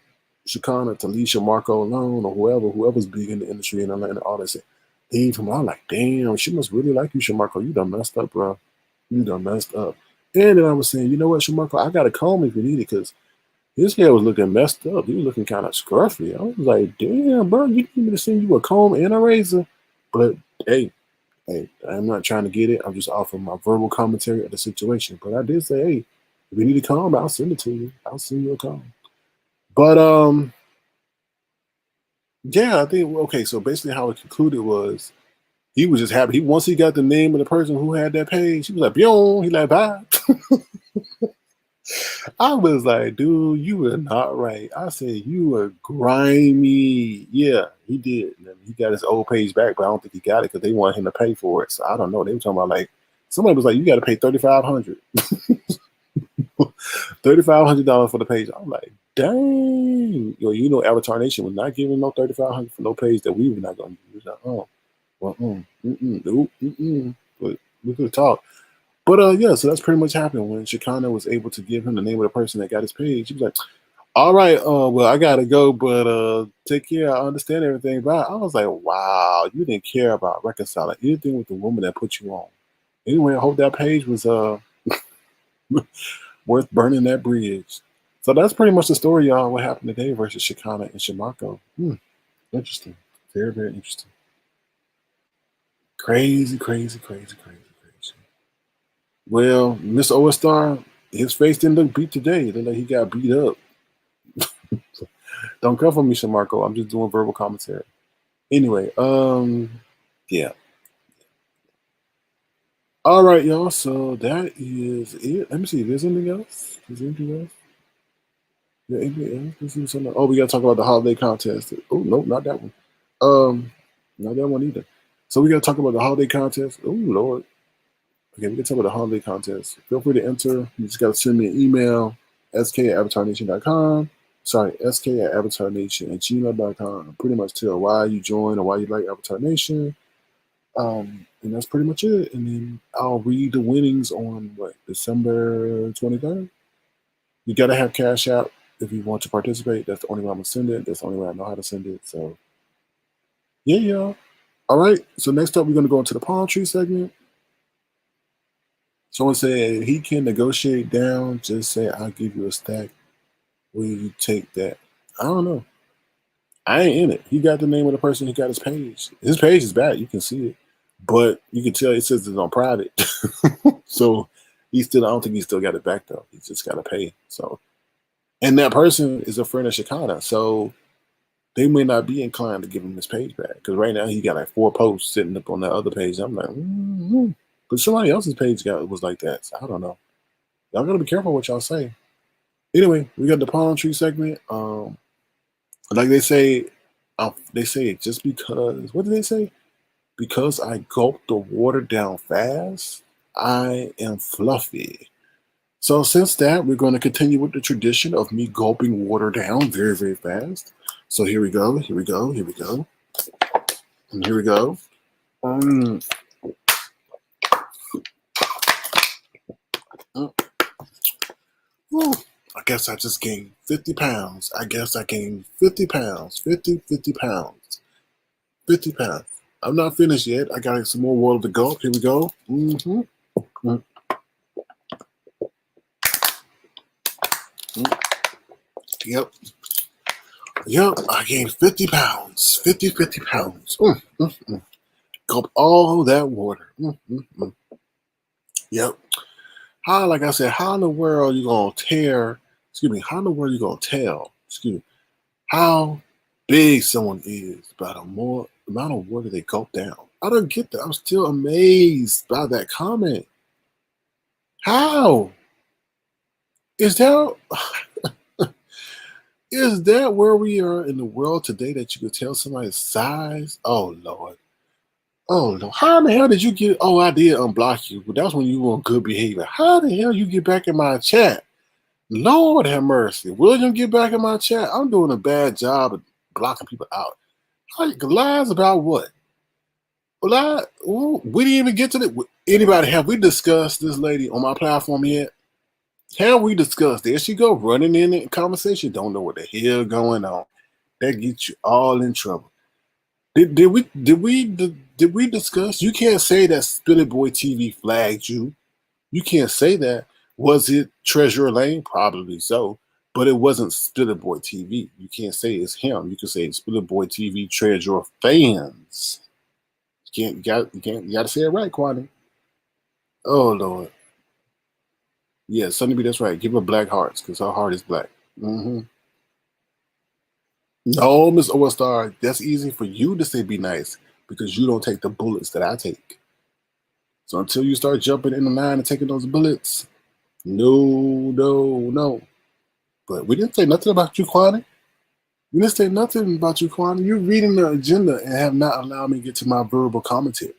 Shekinah to leave Shamarco alone, or whoever's big in the industry and all that. Leave him. I'm like, damn, she must really like you, Shamarco. You done messed up, bro. You done messed up. And then I was saying, you know what, Shamarco, I got to call him if you need it, because his hair was looking messed up. He was looking kind of scruffy. I was like, damn, bro, you need me to send you a comb and a razor? But hey, I'm not trying to get it. I'm just offering my verbal commentary of the situation. But I did say, hey, if you need a comb, I'll send it to you. I'll send you a comb. But yeah, I think okay. So basically, how it concluded was he was just happy. Once he got the name of the person who had that page, he was like, "Bion." He like, "Bye." I was like, dude, you were not right. I said, you were grimy. Yeah, he did. And he got his old page back, but I don't think he got it because they wanted him to pay for it. So I don't know. They were talking about like, somebody was like, you got to pay $3,500. $3,500 for the page. I'm like, dang. You know, Avatar Nation was not giving no $3,500 for no page that we were not going to use. Like, oh, well, nope, but we could talk. But yeah, so that's pretty much happened when Shekinah was able to give him the name of the person that got his page. He was like, all right, well, I gotta go, but take care. I understand everything. But I was like, wow, you didn't care about reconciling anything with the woman that put you on. Anyway, I hope that page was worth burning that bridge. So that's pretty much the story, y'all. What happened today versus Shekinah and Shamarco. Interesting. Very, very interesting. Crazy. Well, Mr. OStar, his face didn't look beat today. It looked like he got beat up. Don't come for me, Shamarco. I'm just doing verbal commentary. Anyway, yeah. All right, y'all. So that is it. Let me see. If there's anything else? Is there anything else? Yeah, anything else? Let's see something. Oh, we gotta talk about the holiday contest. Oh, no, not that one. Not that one either. So we gotta talk about the holiday contest. Oh Lord. Okay, we can talk about the holiday contest. Feel free to enter. You just gotta send me an email, sk@avatarnation.com. Sorry, sk@avatarnation@gmail.com. Pretty much tell why you join or why you like Avatar Nation. And that's pretty much it. And then I'll read the winnings on December 23rd. You gotta have Cash App if you want to participate. That's the only way I'm gonna send it. That's the only way I know how to send it. So yeah, y'all. All right. So next up, we're gonna go into the palm tree segment. Someone said he can negotiate down. Just say I'll give you a stack. Will you take that? I don't know. I ain't in it. He got the name of the person. He got his page. His page is bad. You can see it, but you can tell it says it's on private. So he still. I don't think he still got it back though. He just got to pay. So, and that person is a friend of Shekinah, so they may not be inclined to give him his page back because right now he got like 4 posts sitting up on that other page. I'm like, but somebody else's page was like that. So I don't know. Y'all gotta be careful what y'all say. Anyway, we got the palm tree segment. Like they say just because. What did they say? Because I gulped the water down fast. I am fluffy. So since that, we're going to continue with the tradition of me gulping water down very, very fast. So here we go, here we go, here we go, and here we go. Mm, mm, whew. I guess I just gained 50 pounds. I guess I gained 50 pounds. 50 pounds. 50 pounds. I'm not finished yet. I got some more water to go. Here we go. Mm-hmm. Mm-hmm. Yep. Yep. I gained 50 pounds. 50 pounds. Gulp all that water. Yep. How, like I said, how in the world you gonna tear, how in the world you gonna tell, how big someone is by the more amount of water they gulp down? I don't get that. I'm still amazed by that comment. How? Is that is that where we are in the world today that you could tell somebody's size? Oh Lord. Oh Lord. How in the hell did you get I did unblock you, but that's when you were on good behavior. How the hell you get back in my chat? Lord have mercy. William, get back in my chat. I'm doing a bad job of blocking people out. Lies about what? We didn't even get to the. Anybody, have we discussed this lady on my platform yet? Have we discussed? There she go, running in the conversation. Don't know what the hell going on. That gets you all in trouble. Did we discuss? You can't say that Spilly Boy TV flagged you. You can't say that. Was it Treasure Lane? Probably so. But it wasn't Spiller Boy TV. You can't say it's him. You can say it's Spiller Boy TV Treasure fans. You gotta say it right, Quani. Oh Lord. Yeah, Sunny B, that's right. Give her black hearts, because her heart is black. Mm-hmm. No, Miss OSR, that's easy for you to say be nice, because you don't take the bullets that I take. So until you start jumping in the line and taking those bullets, no. But we didn't say nothing about you, Kwani. We didn't say nothing about you, Kwani. You're reading the agenda and have not allowed me to get to my verbal commentary.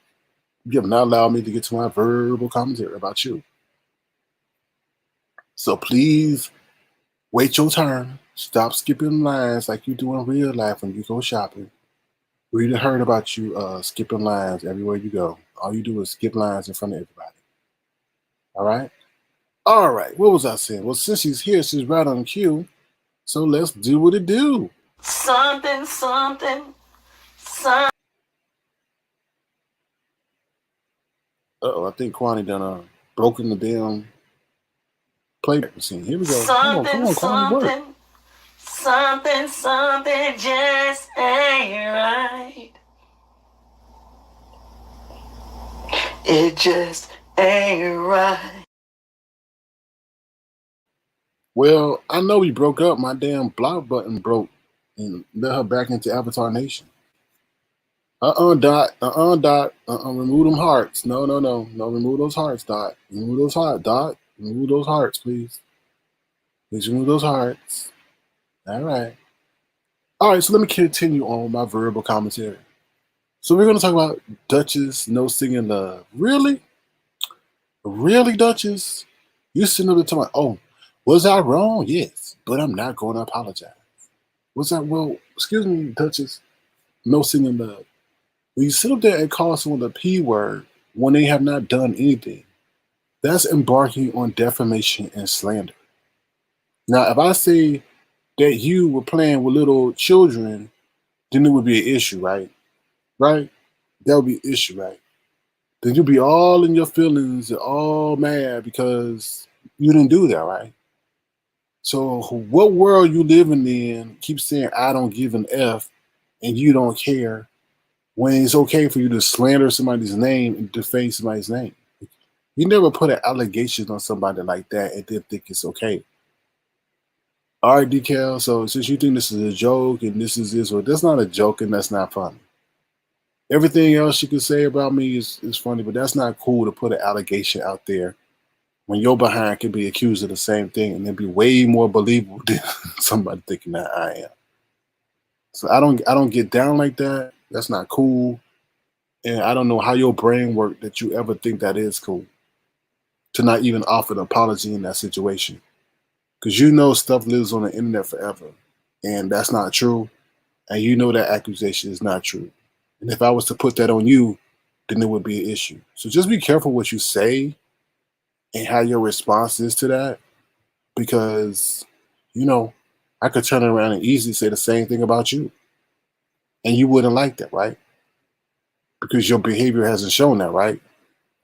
You have not allowed me to get to my verbal commentary about you. So please wait your turn. Stop skipping lines like you do in real life when you go shopping. We done heard about you skipping lines everywhere you go. All you do is skip lines in front of everybody. All right? All right. What was I saying? Well, since she's here, she's right on cue. So let's do what it do. Something. I think Kwani done broken the damn playback machine. Here we go. Come on, Kwani, work. Something just ain't right. It just ain't right. Well, I know we broke up. My damn block button broke and let her back into Avatar Nation. Dot. Dot. Remove them hearts. No. Remove those hearts, Dot. Remove those hearts, Dot. Remove those hearts, please. Please remove those hearts. All right. All right, so let me continue on my verbal commentary. So we're going to talk about Duchess No Singing Love. Really? Really, Duchess? You sitting up there talking about, oh, was I wrong? Yes, but I'm not going to apologize. Was I, well, excuse me, Duchess, No Singing Love. When you sit up there and call someone the P word when they have not done anything, that's embarking on defamation and slander. Now, if I say that you were playing with little children, then it would be an issue, right? Right? That would be an issue, right? Then you'd be all in your feelings and all mad because you didn't do that, right? So what world you living in keeps saying I don't give an F and you don't care when it's okay for you to slander somebody's name and defame somebody's name? You never put an allegation on somebody like that and then think it's okay. All right, Decal, so since you think this is a joke and this is this, well, that's not a joke and that's not funny. Everything else you can say about me is funny, but that's not cool to put an allegation out there when your behind can be accused of the same thing and then be way more believable than somebody thinking that I am. So I don't get down like that. That's not cool. And I don't know how your brain works that you ever think that is cool. to not even offer an apology in that situation. Because you know stuff lives on the internet forever. And that's not true. And you know that accusation is not true. And if I was to put that on you, then it would be an issue. So just be careful what you say and how your response is to that. Because, you know, I could turn around and easily say the same thing about you. And you wouldn't like that, right? Because your behavior hasn't shown that, right?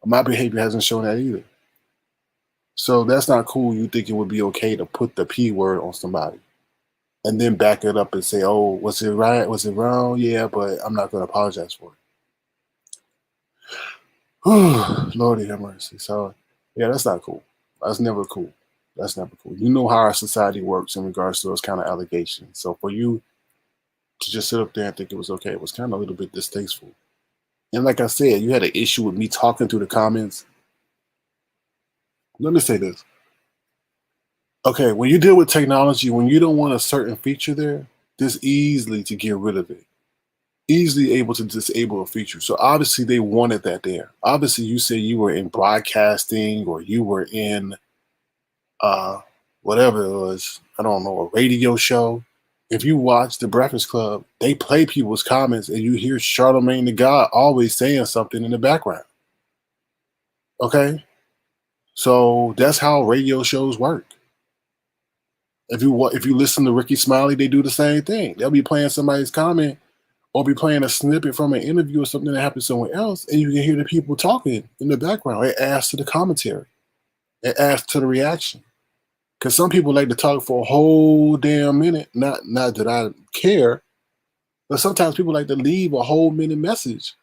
My behavior hasn't shown that either. So that's not cool. You think it would be okay to put the P word on somebody and then back it up and say, oh, was it right? Was it wrong? Yeah, but I'm not going to apologize for it. Lordy have mercy. So, yeah, that's not cool. That's never cool. That's never cool. You know how our society works in regards to those kind of allegations. So for you to just sit up there and think it was okay, it was kind of a little bit distasteful. And like I said, you had an issue with me talking through the comments. Let me say this. Okay, when you deal with technology, when you don't want a certain feature there, it's easily to get rid of it. Easily able to disable a feature. So obviously they wanted that there. Obviously you say you were in broadcasting or you were in whatever it was, I don't know, a radio show. If you watch The Breakfast Club, they play people's comments and you hear Charlemagne the God always saying something in the background. Okay? So that's how radio shows work. If you listen to Ricky Smiley, they do the same thing. They'll be playing somebody's comment or be playing a snippet from an interview or something that happened somewhere else, and you can hear the people talking in the background. It adds to the commentary. It adds to the reaction. Because some people like to talk for a whole damn minute. Not that I care, but sometimes people like to leave a whole minute message.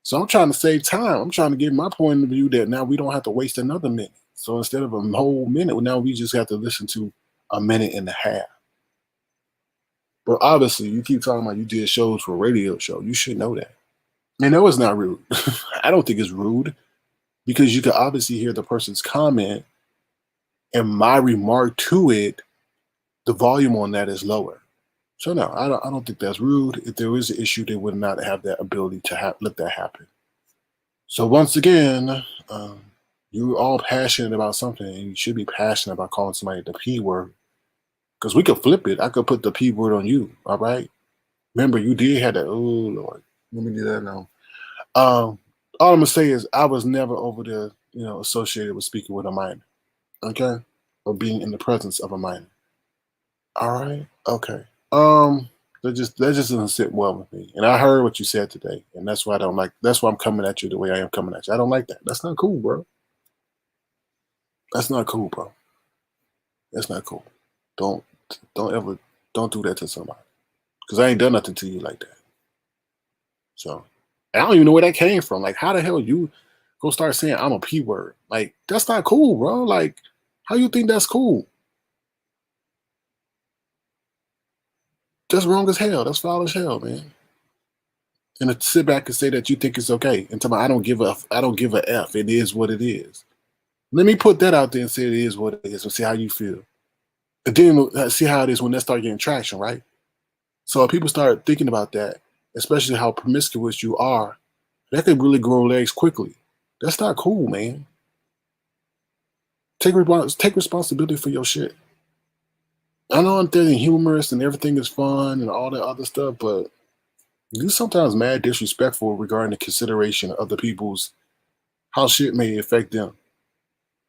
So I'm trying to save time. I'm trying to give my point of view that now we don't have to waste another minute. So instead of a whole minute, now we just have to listen to a minute and a half. But obviously, you keep talking about you did shows for a radio show. You should know that. And no, it's not rude. I don't think it's rude because you can obviously hear the person's comment and my remark to it, the volume on that is lower. So no, I don't think that's rude. If there is an issue, they would not have that ability to let that happen. So once again, you're all passionate about something, and you should be passionate about calling somebody the P word. Because we could flip it. I could put the P word on you. All right. Remember, you did have that. Oh Lord, let me do that now. All I'm gonna say is I was never over there, associated with speaking with a minor. Okay, or being in the presence of a minor. All right. Okay. That just doesn't sit well with me. And I heard what you said today, and that's why I don't like. That's why I'm coming at you the way I am coming at you. I don't like that. That's not cool, bro. That's not cool, bro. That's not cool. Don't ever do that to somebody, because I ain't done nothing to you like that. So I don't even know where that came from. Like, how the hell you go start saying I'm a P word? Like, that's not cool, bro. Like, how you think that's cool? That's wrong as hell. That's foul as hell, man. And to sit back and say that you think it's okay, and tell me I don't give a F. It is what it is. Let me put that out there and say it is what it is, and see how you feel. And then see how it is when that start getting traction, right? So if people start thinking about that, especially how promiscuous you are, that could really grow legs quickly. That's not cool, man. Take responsibility for your shit. I know I'm thinking humorous and everything is fun and all that other stuff, but you sometimes mad disrespectful regarding the consideration of other people's how shit may affect them.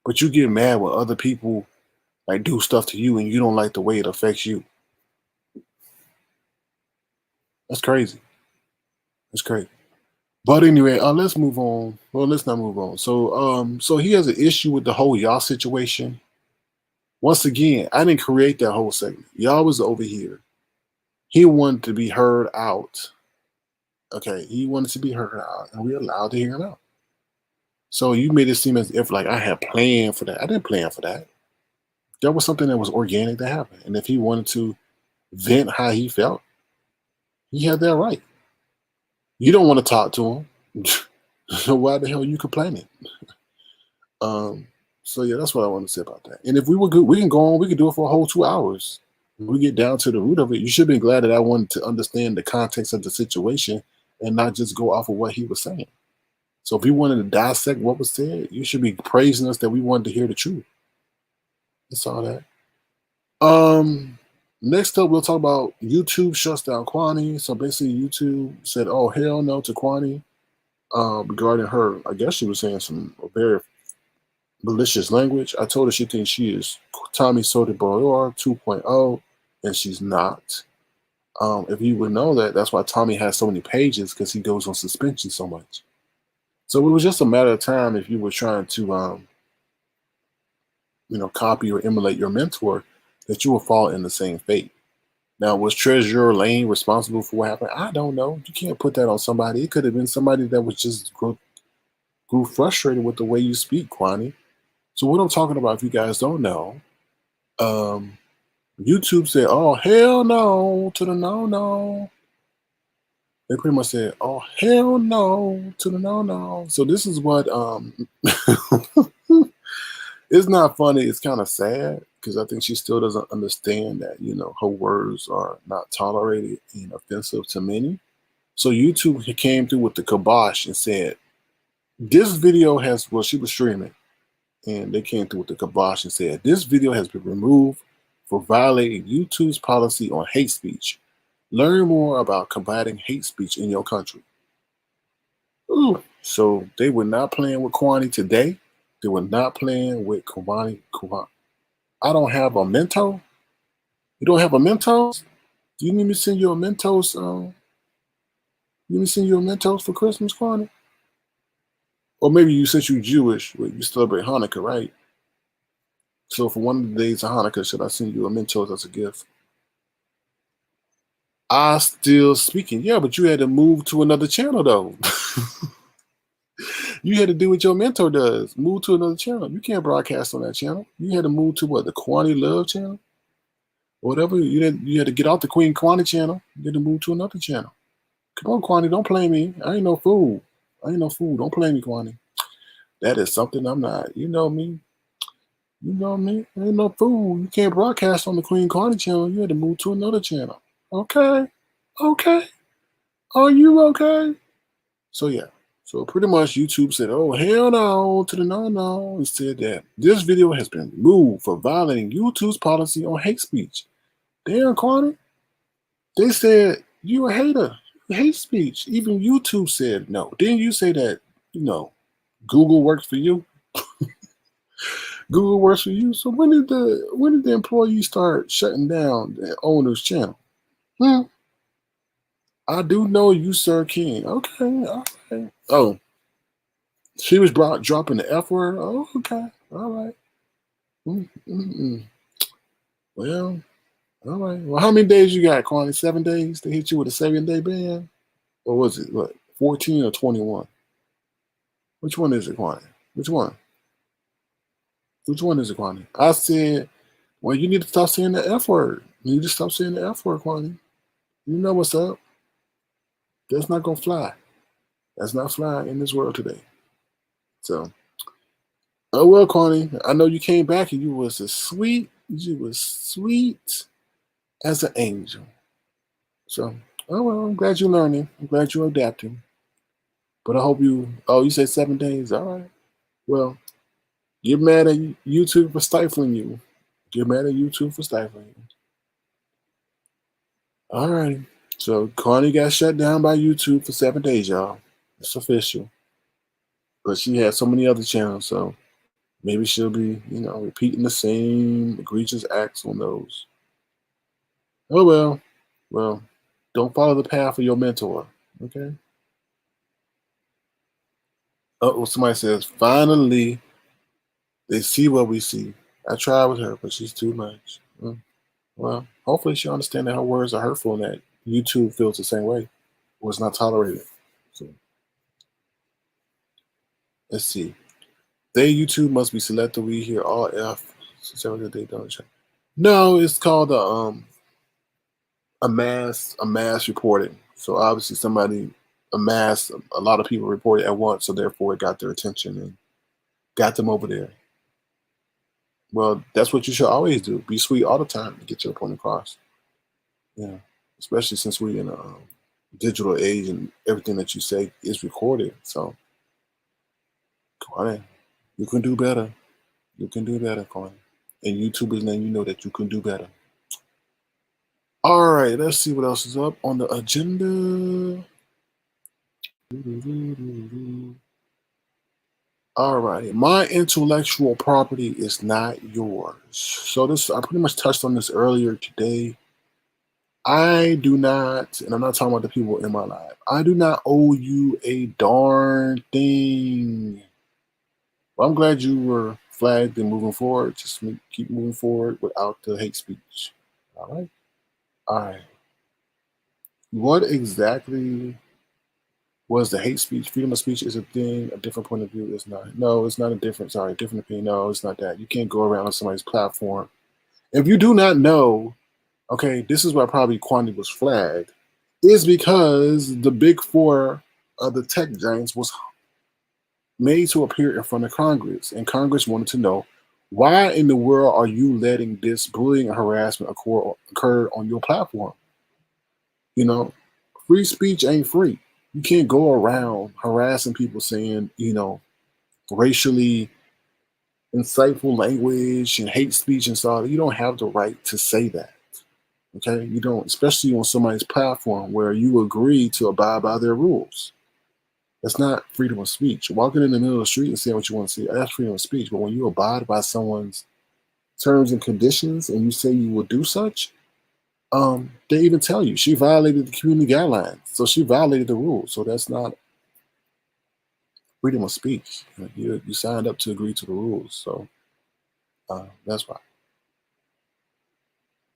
But you get mad when other people like do stuff to you and you don't like the way it affects you. That's crazy. That's crazy. But anyway, let's move on. Well, let's not move on. So he has an issue with the whole y'all situation. Once again, I didn't create that whole segment. Y'all was over here. He wanted to be heard out. Okay, he wanted to be heard out, and we allowed to hear him out. So you made it seem as if like I had planned for that. I didn't plan for that. That was something that was organic to happen. And if he wanted to vent how he felt, he had that right. You don't want to talk to him. So why the hell are you complaining? So yeah, that's what I want to say about that. And if we were good, we can go on. We could do it for a whole 2 hours. When we get down to the root of it, you should be glad that I wanted to understand the context of the situation and not just go off of what he was saying. So if you wanted to dissect what was said, you should be praising us that we wanted to hear the truth. That's all that. Next up, we'll talk about YouTube shuts down Kwani. So basically, YouTube said, "Oh hell no" to Kwani regarding her. I guess she was saying some very malicious language. I told her she thinks she is Tommy Sotomayor 2.0, and she's not. If you would know that, that's why Tommy has so many pages, because he goes on suspension so much. So it was just a matter of time if you were trying to, copy or emulate your mentor, that you will fall in the same fate. Now, was Treasurer Lane responsible for what happened? I don't know. You can't put that on somebody. It could have been somebody that was just grew frustrated with the way you speak, Kwani. So what I'm talking about, if you guys don't know, YouTube said, "Oh hell no" to the no. They pretty much said, "Oh hell no" to the no. So this is what it's not funny. It's kind of sad, because I think she still doesn't understand that, her words are not tolerated and offensive to many. So YouTube came through with the kibosh and said, this video has, well, she was streaming, and they came through with the kibosh and said, this video has been removed for violating YouTube's policy on hate speech. Learn more about combating hate speech in your country. Ooh. So they were not playing with Kwani today. They were not playing with Kwani. I don't have a Mentos. You don't have a Mentos? Do you need me to send you a Mentos? You need me to send you a Mentos for Christmas, Kwani? Or maybe you, since you're Jewish, you celebrate Hanukkah, right? So for one of the days of Hanukkah, should I send you a Mentos as a gift? I still speaking. Yeah, but you had to move to another channel, though. You had to do what your mentor does. Move to another channel. You can't broadcast on that channel. You had to move to what, the Kwani Love channel? Whatever. You had to get off the Queen Kwani channel. You had to move to another channel. Come on, Kwani, don't play me. I ain't no fool. Don't play me, Kwani. That is something I'm not. You know me. I ain't no fool. You can't broadcast on the Queen Kwani channel. You had to move to another channel. Okay. Are you okay? So yeah. So pretty much YouTube said, "Oh hell no" to the no, and said that this video has been removed for violating YouTube's policy on hate speech. Damn, Kwani. They said you a hater. Hate speech. Even YouTube said no. Didn't you say that, Google works for you? Google works for you. So when did the employee start shutting down the owner's channel? I do know you, Sir King. Okay, all right. Oh, she was dropping the F word. Oh, okay, all right. Well, all right. Well, how many days you got, Kwani? 7 days? They hit you with a 7-day ban? Or was it, what, 14 or 21? Which one is it, Kwani? Which one? Which one is it, Kwani? I said, well, you need to stop saying the F word. You need to stop saying the F word, Kwani. You know what's up. That's not going to fly. That's not flying in this world today. So, oh well, Kwani, I know you came back and you was sweet as an angel. So, oh well, I'm glad you're learning. I'm glad you're adapting. But I hope you said 7 days. All right. Well, get mad at YouTube for stifling you. Get mad at YouTube for stifling you. All right. So Kwani got shut down by YouTube for 7 days, y'all. It's official. But she had so many other channels, so maybe she'll be, repeating the same egregious acts on those. Oh well. Well, don't follow the path of your mentor. Okay. Oh, somebody says, finally, they see what we see. I tried with her, but she's too much. Well, hopefully she'll understand that her words are hurtful and that YouTube feels the same way, or it's not tolerated. So, let's see. They YouTube must be selected. We hear all F. So that they don't check. No, it's called a mass reporting. So obviously a lot of people reported at once, so therefore it got their attention and got them over there. Well, that's what you should always do. Be sweet all the time to get your point across. Yeah, especially since we're in a digital age and everything that you say is recorded. So Quinn, you can do better. You can do better, Quinn. And YouTubers letting you know that you can do better. All right, let's see what else is up on the agenda. All right, my intellectual property is not yours. So this, I pretty much touched on this earlier today. I do not, and I'm not talking about the people in my life, I do not owe you a darn thing. Well, I'm glad you were flagged and moving forward. Just keep moving forward without the hate speech. All right? All right. What exactly was the hate speech? Freedom of speech is a thing, a different point of view is not. No, it's not a different, different opinion. No, it's not that. You can't go around on somebody's platform. If you do not know, okay, this is why probably Quandi was flagged, is because the big four of the tech giants was made to appear in front of Congress, and Congress wanted to know, why in the world are you letting this bullying and harassment occur on your platform? You know, free speech ain't free. You can't go around harassing people saying, racially insightful language and hate speech and stuff. You don't have the right to say that. Okay? You don't, especially on somebody's platform where you agree to abide by their rules. That's not freedom of speech. Walking in the middle of the street and saying what you want to say, that's freedom of speech. But when you abide by someone's terms and conditions and you say you will do such, they even tell you she violated the community guidelines. So she violated the rules. So that's not freedom of speech. You signed up to agree to the rules. So that's why.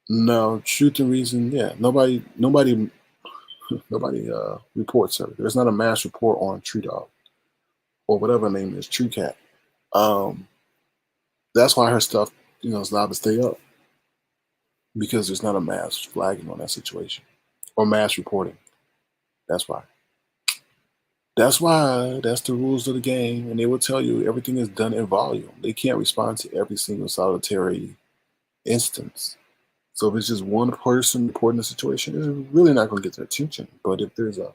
No, truth and reason, yeah. Nobody reports her. There's not a mass report on Tree Dog or whatever her name is, Tree Cat. That's why her stuff, is allowed to stay up, because there's not a mass flagging on that situation or mass reporting. That's why. That's why. That's the rules of the game, and they will tell you everything is done in volume. They can't respond to every single solitary instance. So if it's just one person reporting the situation, it's really not going to get their attention. But if there's a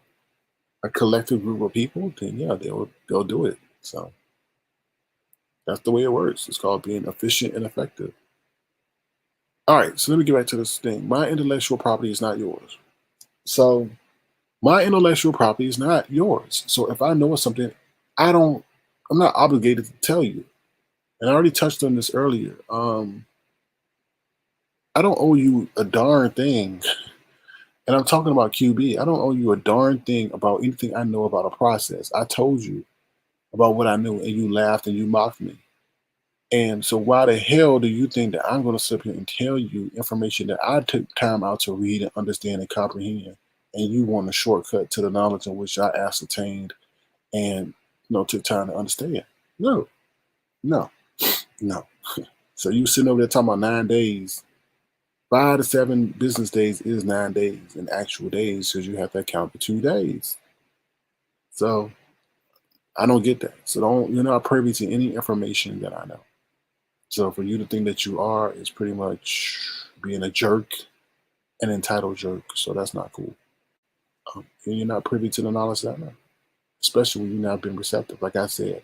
collective group of people, then yeah, they'll do it. So that's the way it works. It's called being efficient and effective. All right, so let me get back to this thing. My intellectual property is not yours. So my intellectual property is not yours. So if I know something, I'm not obligated to tell you. And I already touched on this earlier. I don't owe you a darn thing. And I'm talking about QB. I don't owe you a darn thing about anything I know about a process. I told you about what I knew, and you laughed and you mocked me. And so why the hell do you think that I'm going to sit here and tell you information that I took time out to read and understand and comprehend, and you want a shortcut to the knowledge in which I ascertained and took time to understand? No, no, no. So you sitting over there talking about 9 days. 5 to 7 business days is 9 days in actual days, because you have to account for 2 days. So I don't get that. So you're not privy to any information that I know. So for you to think that you are is pretty much being a jerk, an entitled jerk. So that's not cool. And you're not privy to the knowledge that I know, especially when you've not been receptive. Like I said,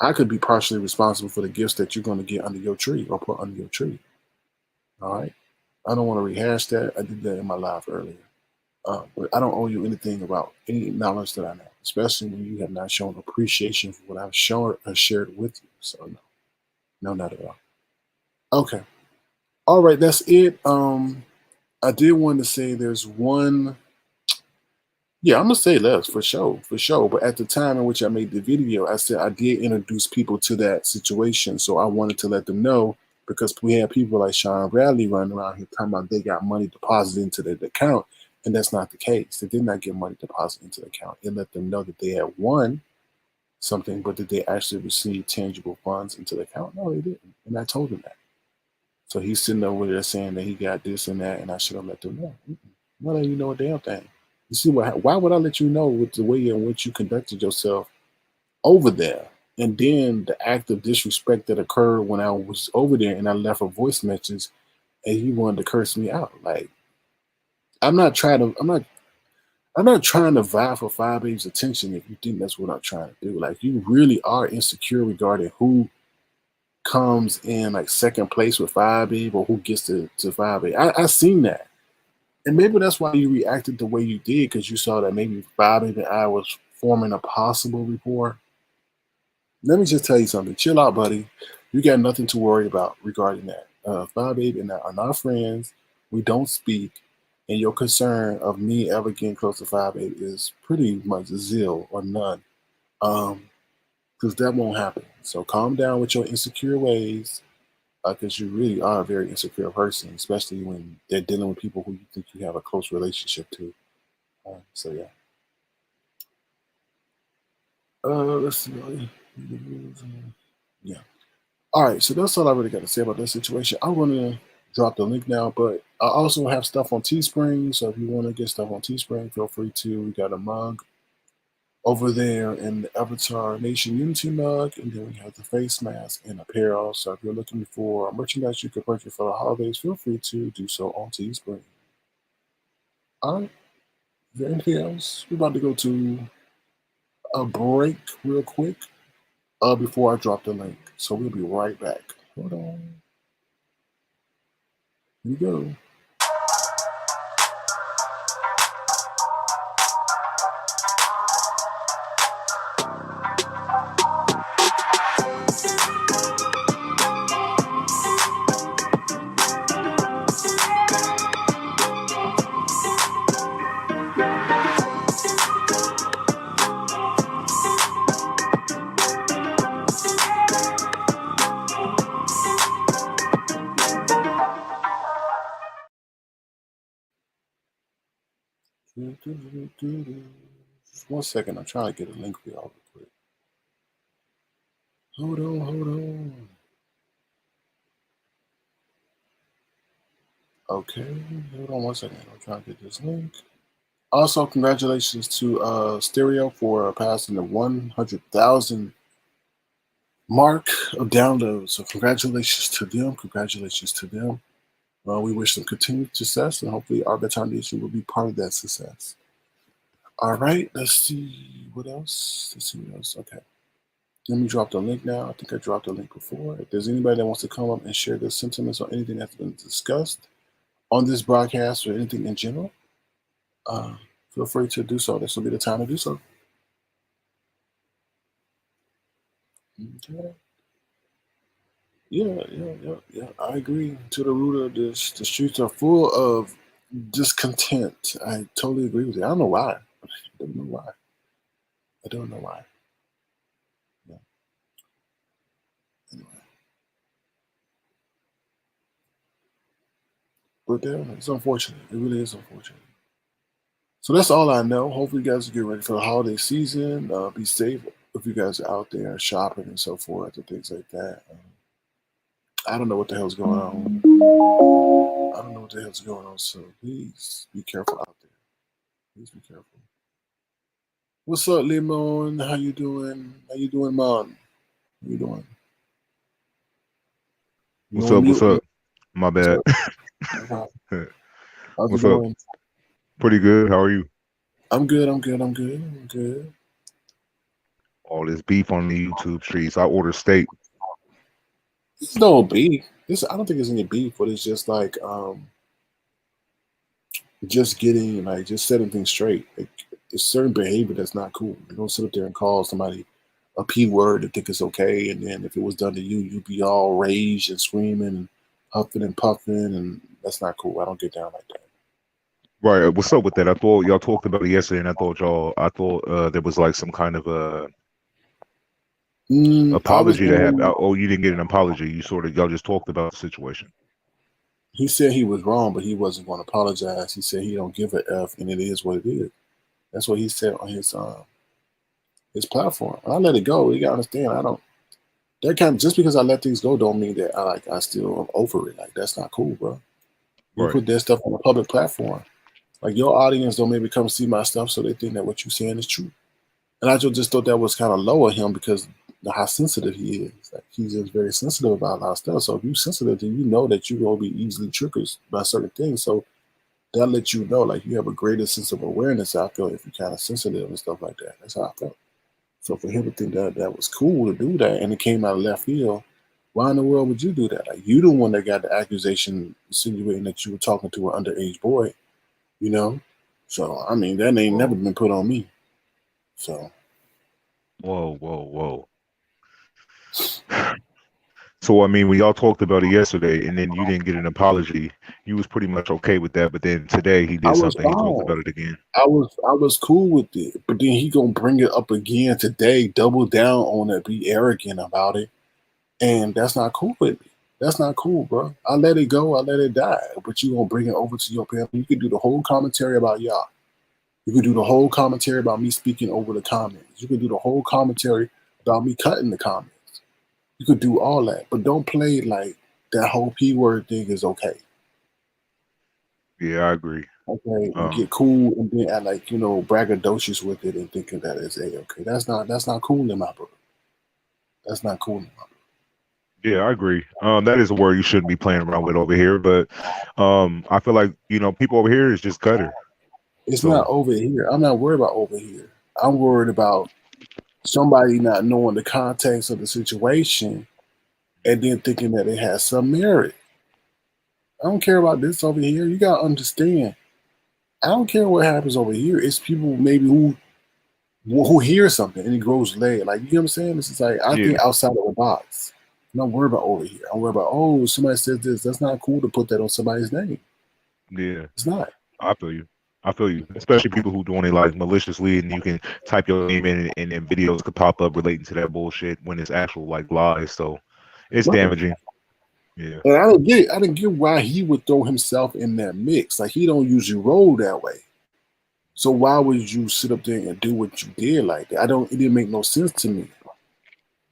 I could be partially responsible for the gifts that you're going to get under your tree or put under your tree. All right. I don't want to rehash that. I did that in my live earlier. But I don't owe you anything about any knowledge that I know, especially when you have not shown appreciation for what I've shared with you. So no, not at all. Okay. All right, that's it. I did want to say there's one. Yeah, I'm gonna say less for sure. But at the time in which I made the video, I said I did introduce people to that situation, so I wanted to let them know, because we had people like Sean Bradley running around here talking about they got money deposited into their account, and that's not the case. They did not get money deposited into the account. It let them know that they had won something, but did they actually receive tangible funds into the account? No, they didn't, and I told them that. So he's sitting over there saying that he got this and that, and I should have let them know. Why don't you know a damn thing? You see why would I let you know with the way in which you conducted yourself over there? And then the act of disrespect that occurred when I was over there and I left a voice message and he wanted to curse me out. Like, I'm not I'm not trying to vie for Five Baby's attention if you think that's what I'm trying to do. Like, you really are insecure regarding who comes in like second place with Five Babe or who gets to Five Babe. I seen that. And maybe that's why you reacted the way you did, because you saw that maybe Five Babe and I was forming a possible rapport. Let me just tell you something. Chill out, buddy. You got nothing to worry about regarding that. Five Babe and I are not friends. We don't speak. And your concern of me ever getting close to Five Babe is pretty much zero or none. Because that won't happen. So calm down with your insecure ways, because you really are a very insecure person, especially when they're dealing with people who you think you have a close relationship to. So yeah. Let's see. Yeah. All right. So that's all I really got to say about that situation. I'm going to drop the link now, but I also have stuff on Teespring. So if you want to get stuff on Teespring, feel free to. We got a mug over there in the Avatar Nation Unity mug, and then we have the face mask and apparel. So if you're looking for merchandise you can purchase for the holidays, feel free to do so on Teespring. All right. Is there anything else? We're about to go to a break real quick before I drop the link. So we'll be right back. Hold on. Here we go. Just 1 second. I'm trying to get a link for y'all real quick. Hold on. Okay, hold on 1 second. I'm trying to get this link. Also, congratulations to Stereo for passing the 100,000 mark of downloads. So congratulations to them. We wish them continued success, and hopefully Arbitron Nation will be part of that success. All right, let's see what else. Okay. Let me drop the link now. I think I dropped the link before. If there's anybody that wants to come up and share their sentiments on anything that's been discussed on this broadcast or anything in general, feel free to do so. This will be the time to do so. Okay. Yeah. I agree. To the root of this, the streets are full of discontent. I totally agree with you. I don't know why. I don't know why. Yeah. Anyway. But it's unfortunate. It really is unfortunate. So that's all I know. Hopefully you guys will get ready for the holiday season. Be safe if you guys are out there shopping and so forth and things like that. I don't know what the hell's going on. So please be careful out there. Please be careful. What's up, Lemon? How you doing? Man? How you doing? What's up? What's up? My bad. How's What's it up? going? Pretty good. How are you? I'm good. All this beef on the YouTube streets. I order steak. There's no beef. I don't think there's any beef, but it's just like just getting just setting things straight. Like, it's certain behavior that's not cool. You don't sit up there and call somebody a P word and think it's okay, and then if it was done to you, you'd be all raged and screaming and huffing and puffing, and that's not cool. I don't get down like that. Right. What's up with that? I thought y'all talked about it yesterday, and I thought there was like some kind of a apology that happened. Oh, you didn't get an apology. Y'all just talked about the situation. He said he was wrong, but he wasn't going to apologize. He said he don't give a F, and it is what it is. That's what he said on his platform. And I let it go. You gotta understand. I don't. Just because I let things go don't mean that I still am over it. Like, that's not cool, bro. You put that stuff on a public platform. Like, your audience don't maybe come see my stuff, so they think that what you're saying is true. And I just thought that was kind of low of him because how sensitive he is. Like, he's just very sensitive about a lot of stuff. So if you're sensitive, then you know that you're gonna be easily triggered by certain things. So that lets you know, like, you have a greater sense of awareness. I feel if you're kind of sensitive and stuff like that. That's how I felt. So for him to think that that was cool to do that, and it came out of left field, why in the world would you do that? Like, you the one that got the accusation insinuating that you were talking to an underage boy, you know? So I mean, that ain't never been put on me. So Whoa. So I mean, when y'all talked about it yesterday, and then you didn't get an apology, you was pretty much okay with that. But then today he I did was something. He talked fine. about it again. I was cool with it, but then he gonna bring it up again today, double down on it, be arrogant about it, and that's not cool with me. That's not cool, bro. I let it go, I let it die. But you gonna bring it over to your family? You can do the whole commentary about y'all. You can do the whole commentary about me speaking over the comments. You can do the whole commentary about me cutting the comments. You could do all that, but don't play like that whole P word thing is okay. Yeah, I agree. Okay, and get cool and then act like, braggadocious with it and thinking that it's a okay. That's not cool in my book. That's not cool in my book. Yeah, I agree. That is a word you shouldn't be playing around with over here. But I feel like people over here is just gutter. It's not over here. I'm not worried about over here. I'm worried about somebody not knowing the context of the situation and then thinking that it has some merit. I don't care about this over here. You gotta understand. I don't care what happens over here. It's people maybe who hear something and it grows late. Like, you know what I'm saying? This is like, I think outside of the box. I'm not worried about over here. I'm worried about, oh, somebody says this. That's not cool to put that on somebody's name. Yeah, It's not. I feel you. Especially people who doing it like maliciously, and you can type your name in, and then videos could pop up relating to that bullshit when it's actual like lies. So it's Right. damaging. Yeah. And I didn't get why he would throw himself in that mix. Like, he don't usually roll that way. So why would you sit up there and do what you did like that? It didn't make no sense to me.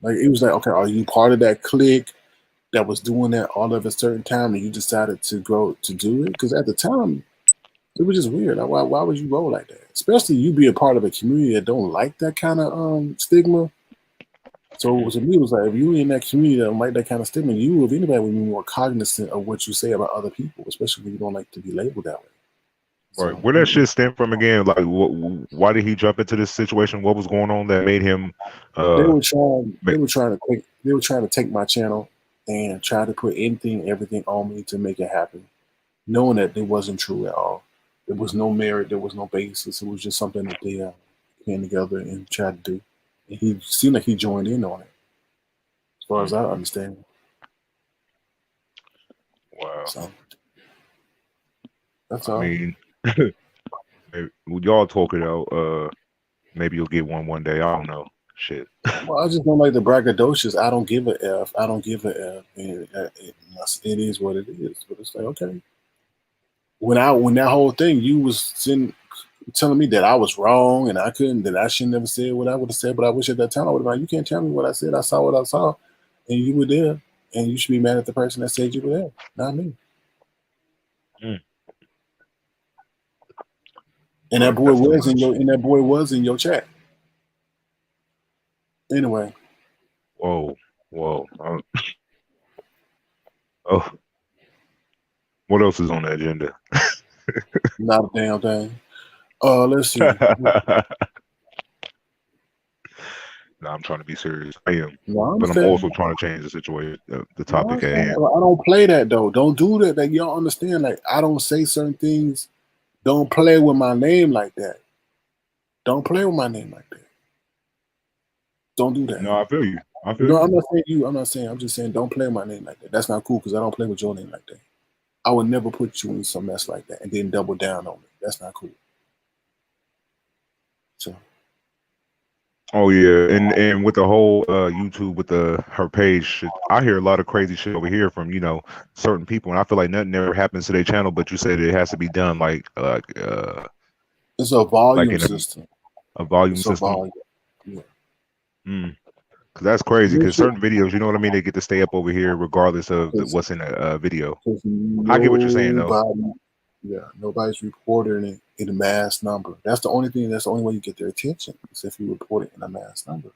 Like, it was like, okay, are you part of that clique that was doing that all of a certain time and you decided to go to do it? Because at the time, it was just weird. Like, why would you roll like that? Especially you be a part of a community that don't like that kind of stigma. So to me, it was like, if you in that community that don't like that kind of stigma, you, if anybody, would be more cognizant of what you say about other people, especially when you don't like to be labeled that way. Right. So, Where that shit stem from again? Like, why did he jump into this situation? What was going on that made him? they were trying to take my channel and try to put everything on me to make it happen, knowing that it wasn't true at all. There was no merit, there was no basis. It was just something that they came together and tried to do. And he seemed like he joined in on it, as far as I understand. Wow. So that's I all. mean, maybe, y'all talk it out. Maybe you'll get one day. I don't know. Shit. Well, I just don't like the braggadocious. I don't give a F. I don't give a F. And it is what it is. But it's like, okay. When that whole thing, you was telling me that I was wrong and that I shouldn't have said what I would have said, but I wish at that time I would have been like, you can't tell me what I said. I saw what I saw, and you were there, and you should be mad at the person that said you were there, not me. And that boy was in your chat. Anyway. Whoa. Oh, what else is on the agenda? Not a damn thing. Let's see. No, I'm trying to be serious. I am, No, but I'm also trying to change the situation, the topic at hand. I don't play that though. Don't do that. Like, y'all understand? Like, I don't say certain things. Don't play with my name like that. Don't play with my name like that. Don't do that. No, I feel you. No, I'm not saying you. I'm not saying. I'm just saying don't play with my name like that. That's not cool because I don't play with your name like that. I would never put you in some mess like that and then double down on me. That's not cool. So. Oh yeah, and with the whole YouTube with her page shit, I hear a lot of crazy shit over here from certain people, and I feel like nothing ever happens to their channel. But you said it has to be done it's a volume like system. A volume it's system. A volume. Yeah. Because that's crazy. Because certain videos, you know what I mean, they get to stay up over here regardless of what's in a video. I get what you're saying though. Yeah, nobody's reporting it in a mass number. That's the only thing. That's the only way you get their attention is if you report it in a mass number.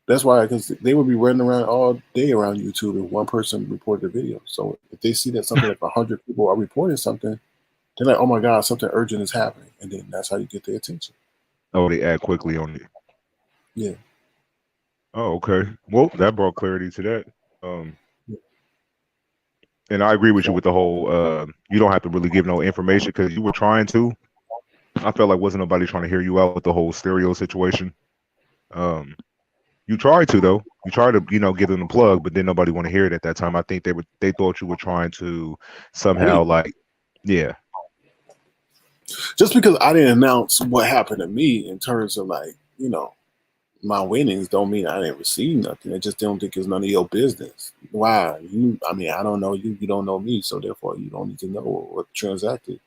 That's why, because they would be running around all day around YouTube if one person reported a video. So if they see that something like 100 people are reporting something, They're like, oh my God, something urgent is happening. And then that's how you get their attention. Oh, they act quickly on it. Yeah. Oh, okay. Well, that brought clarity to that. Um, Yeah. and I agree with you So, with the whole you don't have to really give no information because you were trying to. I felt like wasn't nobody trying to hear you out with the whole stereo situation. Um, you tried to though. You tried to, give them the plug, but then nobody want to hear it at that time. I think they thought you were trying to somehow hey, like, yeah, just because I didn't announce what happened to me in terms of like, my winnings don't mean I didn't receive nothing. I just don't think it's none of your business. Why? I don't know you. You don't know me. So therefore, you don't need to know what transacted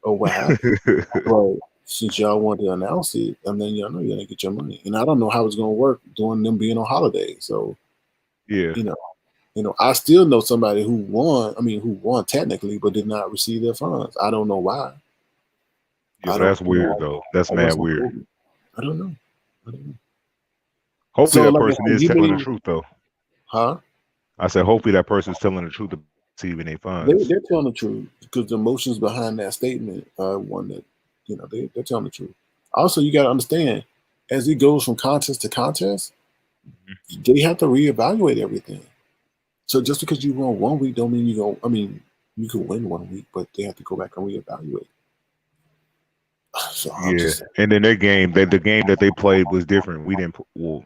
or what happened. But since y'all want to announce it, and then y'all know you're going to get your money. And I don't know how it's going to work during them being on holiday. So, yeah, you know, I still know somebody who won. I mean, who won technically, but did not receive their funds. I don't know why. yeah. I So don't, that's weird though. That's I mad wasn't weird. told. I don't know. I don't know. Hopefully So, that like I person said, is you telling the mean, truth though. huh? I said hopefully that person's telling the truth about receiving their They, funds. they're telling the truth because the emotions behind that statement are one that, they're telling the truth. Also, you got to understand, as it goes from contest to contest, they have to reevaluate everything. So just because you won one week don't mean you go. I mean, you can win one week, but they have to go back and reevaluate. So I'm Yeah, just saying, and then their game, the game that they played was different. We didn't. Well,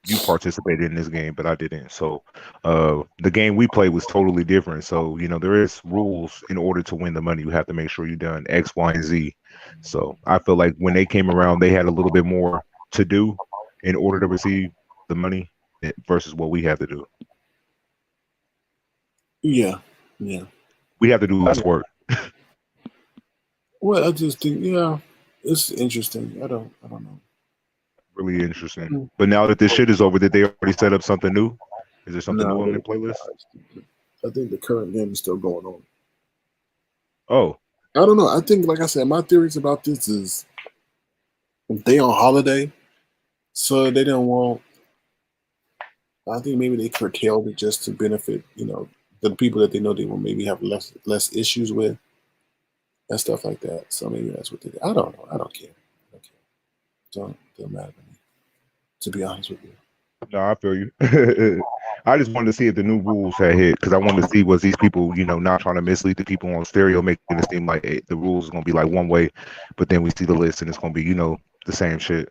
you participated in this game, but I didn't. So, the game we played was totally different. So, there is rules in order to win the money. You have to make sure you done X, Y, and Z. So, I feel like when they came around, they had a little bit more to do in order to receive the money versus what we have to do. yeah, yeah. We have to do less work. Well, I just think, yeah, it's interesting. I don't know. Really interesting. Mm. But now that this shit is over, did they already set up something new? Is there something new No, on their playlist? I think the current game is still going on. Oh, I don't know. I think, like I said, my theories about this is they on holiday, so they don't want. I think maybe they curtailed it just to benefit, the people that they know they will maybe have less issues with and stuff like that. So maybe that's what they did. I don't know. I don't care. I don't care. Don't matter to me. To be honest with you. no, I feel you. I just wanted to see if the new rules had hit because I wanted to see was these people, not trying to mislead the people on stereo, making it seem like the rules is gonna be like one way, but then we see the list and it's gonna be, the same shit.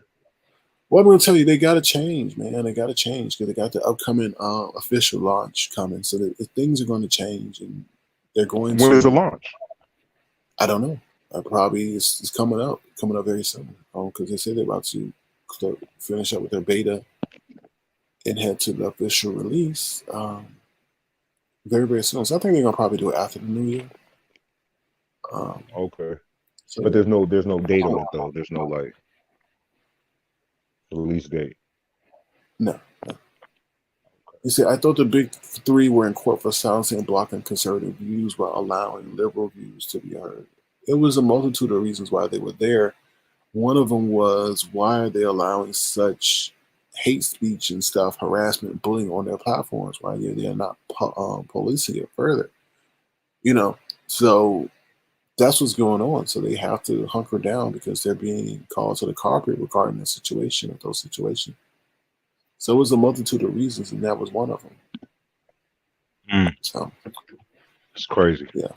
Well, I'm going to tell you, they got to change, man. They got to change because they got the upcoming official launch coming. So things are going to change, and they're going When is the to. launch? I don't know. Probably it's coming up very soon. Because they say they're about to finish up with their beta and head to the official release very very soon. So I think they're gonna probably do it after the new year. Okay, but So there's no date on it though. There's no like release date. no, no. You see, I thought the big three were in court for silencing and blocking conservative views while allowing liberal views to be heard. It was a multitude of reasons why they were there. One of them was why are they allowing such hate speech and stuff, harassment, bullying on their platforms? Why they're not policing it further? You know, so that's what's going on. So they have to hunker down because they're being called to the carpet regarding the situation of those situations. So it was a multitude of reasons, and that was one of them. Mm, So it's crazy. yeah.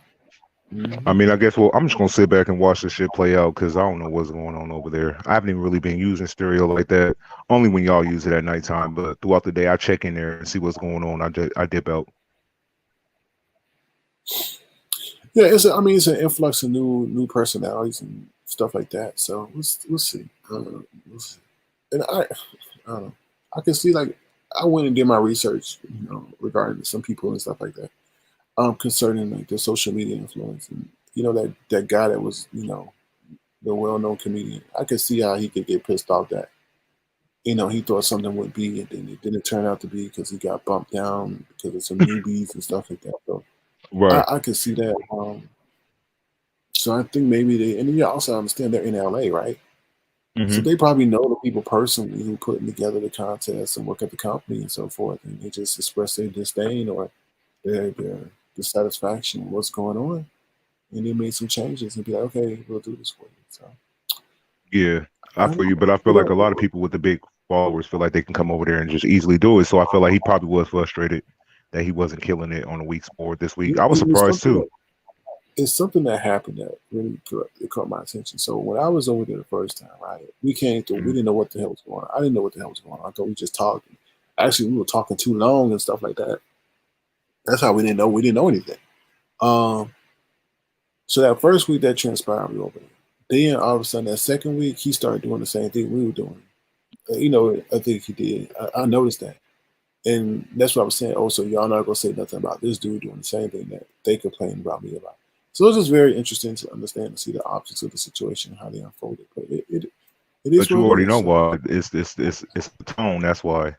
I Hmm. mean, I guess I'm just gonna sit back and watch this shit play out because I don't know what's going on over there. I haven't even really been using stereo like that. Only when y'all use it at nighttime, but throughout the day, I check in there and see what's going on. I dip out. Yeah, it's an influx of new personalities and stuff like that. So we'll see. We'll see. And I don't know. I can see like I went and did my research, regarding some people and stuff like that. Concerning like the social media influence and that guy that was the well-known comedian. I could see how he could get pissed off that he thought something would be and then it didn't turn out to be because he got bumped down because of some newbies and stuff like that. So Right. I could see that. So I think maybe and then you also understand they're in LA, right? So Hmm. they probably know the people personally who putting together the contest and work at the company and so forth, and they just express their disdain or their dissatisfaction with what's going on. and they made some changes and be like, okay, we'll do this for you. So Yeah, I I don't feel you, know. but I feel like a lot of people with the big followers feel like they can come over there and just easily do it. So I feel like he probably was frustrated that he wasn't killing it on the week's board this week. I was It was surprised too. it's something that happened that really caught my attention. So when I was over there the first time, right, we came through. We Mhm. didn't know what the hell was going on. I didn't know what the hell was going on. I thought we just talking. Actually, we were talking too long and stuff like that. That's how we didn't know. We didn't know anything. Um, so that first week that transpired, we were over there. Then all of a sudden, that second week, he started doing the same thing we were doing. I think he did. I noticed that. And that's what I was saying. Oh, so y'all not gonna say nothing about this dude doing the same thing that they complained about me about. So it's just very interesting to understand and see the optics of the situation, how they unfolded. But it is But you what it already is. know So, why. It's the tone. That's why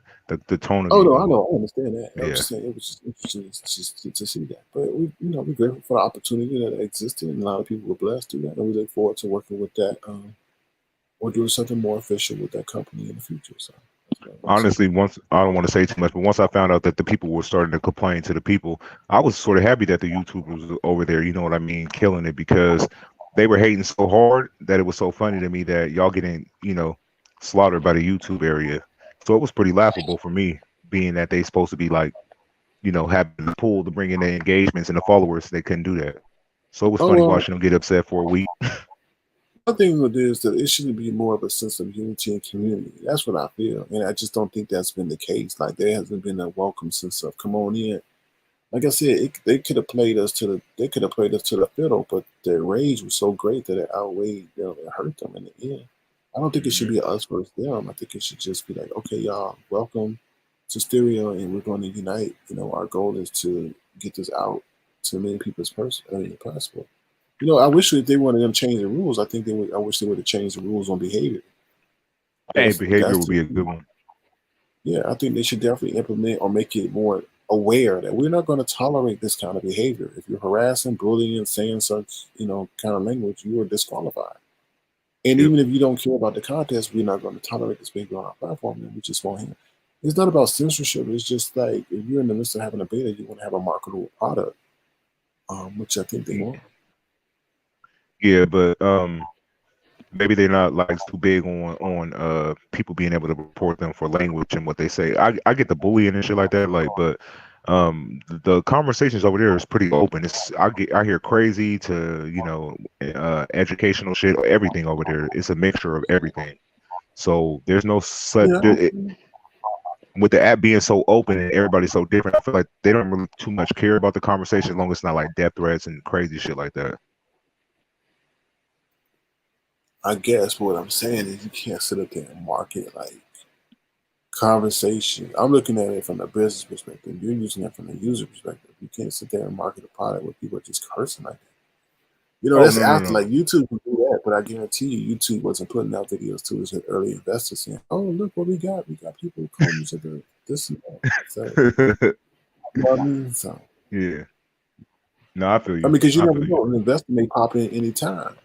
the tone of oh no, you I know. know, I understand that. I was Yeah. just saying it was just interesting to see that. But we're grateful for the opportunity that existed, and a lot of people were blessed through that, and we look forward to working with that or doing something more official with that company in the future. So that's what I want to say. Honestly, once I don't want to say too much, but once I found out that the people were starting to complain to the people, I was sort of happy that the YouTubers were over there, you know what I mean, killing it because they were hating so hard that it was so funny to me that y'all getting, slaughtered by the YouTube area. So it was pretty laughable for me, being that they supposed to be like, having the pool to bring in the engagements and the followers. They couldn't do that. So it was Oh funny well, watching them get upset for a week. I think what it is that it should be more of a sense of unity and community. That's what I feel, and I just don't think that's been the case. Like there hasn't been a welcome sense of "come on in." Like I said, they could have played us to the fiddle, but their rage was so great that it outweighed them and hurt them in the end. I don't think it should Mhm. be us versus them. I think it should just be like, okay, y'all, welcome to Stereo, and we're going to unite. Our goal is to get this out to many people as possible. I wish if they wanted to change the rules, I think they would. I wish they would have changed the rules on behavior. Hey, That's behavior that's would the be a good one. Yeah. I think they should definitely implement or make it more aware that we're not going to tolerate this kind of behavior. If you're harassing, bullying, and saying such kind of language, you are disqualified. And Yep. even if you don't care about the contest, we're not going to tolerate this behavior on our platform, and we just won't have. It's not about censorship. It's just like if you're in the midst of having a beta, you want to have a marketable product, which I think they Y- want. Yeah, but maybe they're not like too big on people being able to report them for language and what they say. I get the bullying and shit like that, like, but the conversations over there is pretty open. I hear crazy to educational shit, everything over there. It's a mixture of everything. So there's no such Yeah, with the app being so open and everybody's so different. I feel like they don't really too much care about the conversation as long as it's not like death threats and crazy shit like that. I guess what I'm saying is you can't sit up there and market like conversation. I'm looking at it from the business perspective. You're using it from the user perspective. You can't sit there and market a product where people are just cursing like that. Oh That's no no after no. like YouTube can do that, but I guarantee you, YouTube wasn't putting out videos to its early investors saying, "Oh, look what we got! We got people calling each other this and that." So, you know what I mean? So, Yeah. No, I feel I mean, you. because you I never feel you. know, an investor may pop in any time.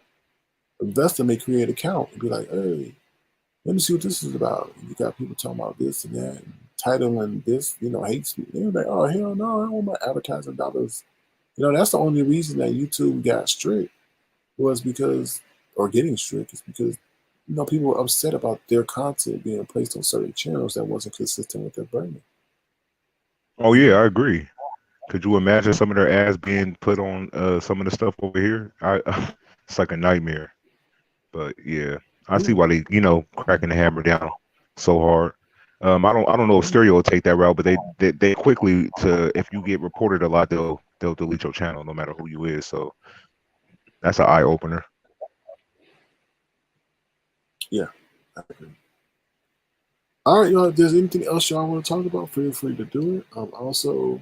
An investor may create an account and be like, "Hey, let me see what this is about." And you got people talking about this and that, and titling this, hate speech. They're like, "Oh hell no, I don't want my advertising dollars." That's the only reason that YouTube got strict was because, or getting strict is because, people were upset about their content being placed on certain channels that wasn't consistent with their branding. Oh You yeah, know, I agree. Could you imagine some of their ads being put on some of the stuff over here? I it's like a nightmare. But yeah, I see yeah, why they, cracking the hammer down so hard. I don't know if Stereo will take that route, but they quickly to if you get reported a lot, they'll delete your channel no matter who you is. So that's an eye opener. yeah. I agree. All right, y'all. If there's anything else y'all want to talk about, feel free to do it. Also,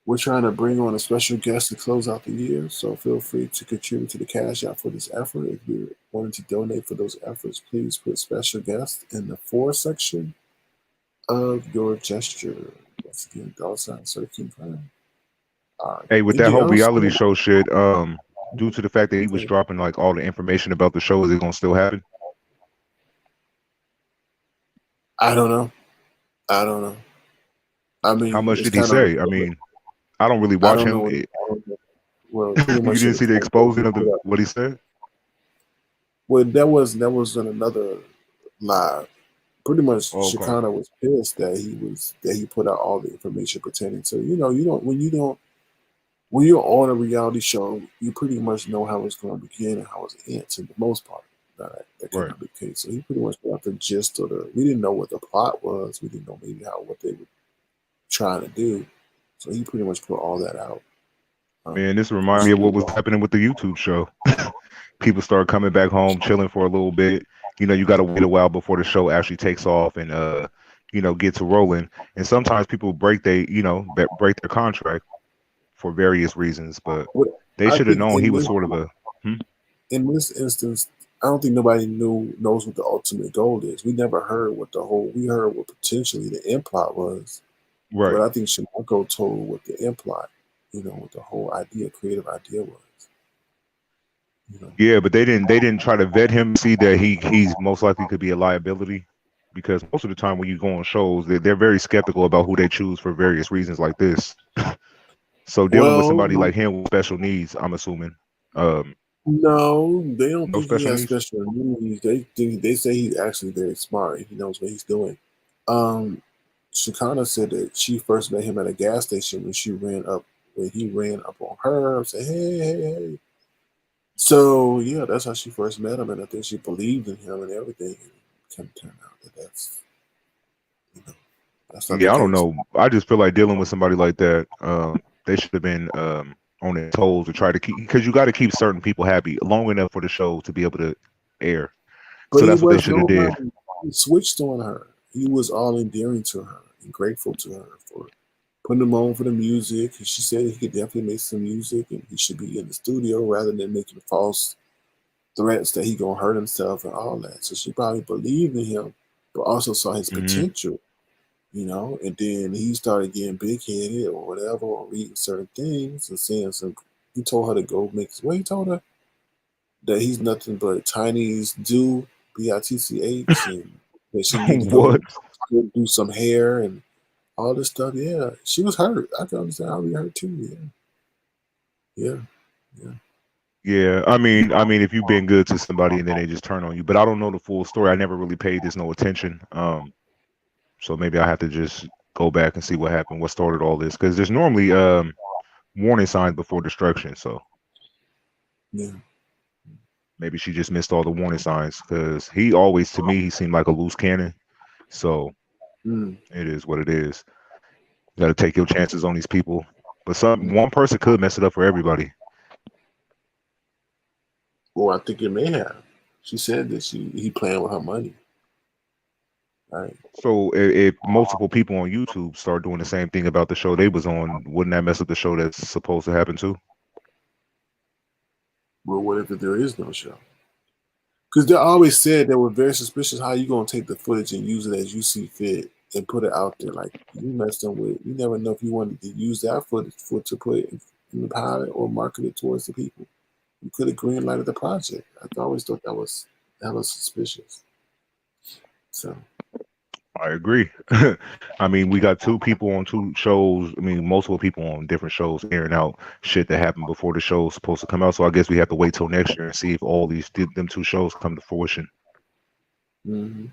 we're trying to bring on a special guest to close out the year, so feel free to contribute to the cash out for this effort. If you're wanting to donate for those efforts, please put special guest in the for section of your gesture. Once again, $, Searching Prime. All right. Hey, with that Anything whole else? reality show shit, due to the fact that he was dropping like all the information about the show, is it gonna still happen? I don't know. I don't know. I How mean, much it's did he kind of. say? I mean, I don't really I watch don't know him. what. I don't know. Well, pretty You much didn't it see the exposing of the what he said? well, that was in another live. Pretty much, Oh, okay. Shekinah was pissed that he put out all the information pertaining to you don't when you're on a reality show, you pretty much know how it's going to begin and how it's end to the most part. That Right. cannot be the case. So he pretty much got the gist of the. We didn't know what the plot was. We didn't know maybe what they were trying to do. So he pretty much put all that out. Man, this reminds me of what was happening with the YouTube show. People start coming back home, chilling for a little bit. You know, you got to wait a while before the show actually takes off and you know, get to rolling. And sometimes people break break their contract for various reasons, but What they I should have think known he was sort of a in this instance, I don't think nobody knows what the ultimate goal is. We never heard what we heard what potentially the end plot was, right. but I think Shamarco told what the end plot, what the whole creative idea was. You know, Yeah, but they didn't try to vet him, see that he's most likely could be a liability. Because most of the time when you go on shows, they're very skeptical about who they choose for various reasons like this. So dealing with well, somebody like him with special needs, I'm assuming, um, no, they don't no think he special has needs. special needs. They say he's actually very smart. He knows what he's doing. Um, Shekinah said that she first met him at a gas station when he ran up on her and said, "Hey, hey, hey." So yeah, that's how she first met him, and I think she believed in him and everything. And it kind of turned out that you know that's not the Yeah, I don't case. know. I just feel like dealing with somebody like that, they should have been on their toes to try to keep because you got to keep certain people happy long enough for the show to be able to air. But So he that's what they was should have did. nobody. He switched on her. He was all endearing to her and grateful to her for putting him on for the music. And she said he could definitely make some music and he should be in the studio rather than making false threats that he gonna hurt himself and all that. So she probably believed in him, but also saw his Hmm. potential, And then he started getting big headed or whatever, or reading certain things and saying some. He told her to go make. Well, he told her that he's nothing but Chinese do bitch and that she need to What? go do some hair and all this stuff. Yeah, she was hurt. I can understand how we hurt too. Yeah, yeah. Yeah, I mean, if you've been good to somebody and then they just turn on you, but I don't know the full story. I never really paid this no attention. So maybe I have to just go back and see what happened, what started all this, because there's normally warning signs before destruction. So Yeah. maybe she just missed all the warning signs because he always, to me, he seemed like a loose cannon. So Mm. it is what it is. You got to take your chances on these people. But one person could mess it up for everybody. Well, I think it may have. She said that he playing with her money. Right. So if multiple people on YouTube start doing the same thing about the show they was on, wouldn't that mess up the show that's supposed to happen too? Well, what if there is no show? Because they always said they were very suspicious. How you gonna take the footage and use it as you see fit and put it out there? Like you messed them with. You never know if you wanted to use that footage to put in the pilot or market it towards the people. You could have green lighted the project. I always thought that was suspicious. So I agree. I mean, we got two people on two shows. I mean, multiple people on different shows airing out shit that happened before the show's supposed to come out. So I guess we have to wait till next year and see if all these them two shows come to fruition. mm-hmm.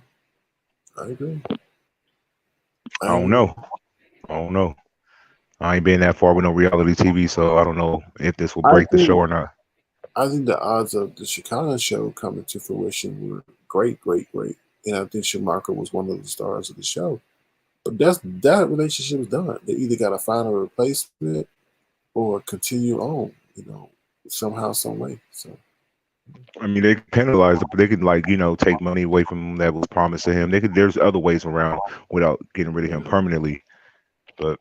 I agree. I don't know. I don't know. I ain't been that far with no reality TV, so I don't know if this will I break the show think or not. I think the odds of the Shekinah show coming to fruition were great, great, great. And I think Shamarco was one of the stars of the show. But that relationship is done. They either got to find a replacement or continue on, somehow, some way. So I mean, they could penalize it, but they could take money away from him that was promised to him. They could. There's other ways around without getting rid of him permanently. But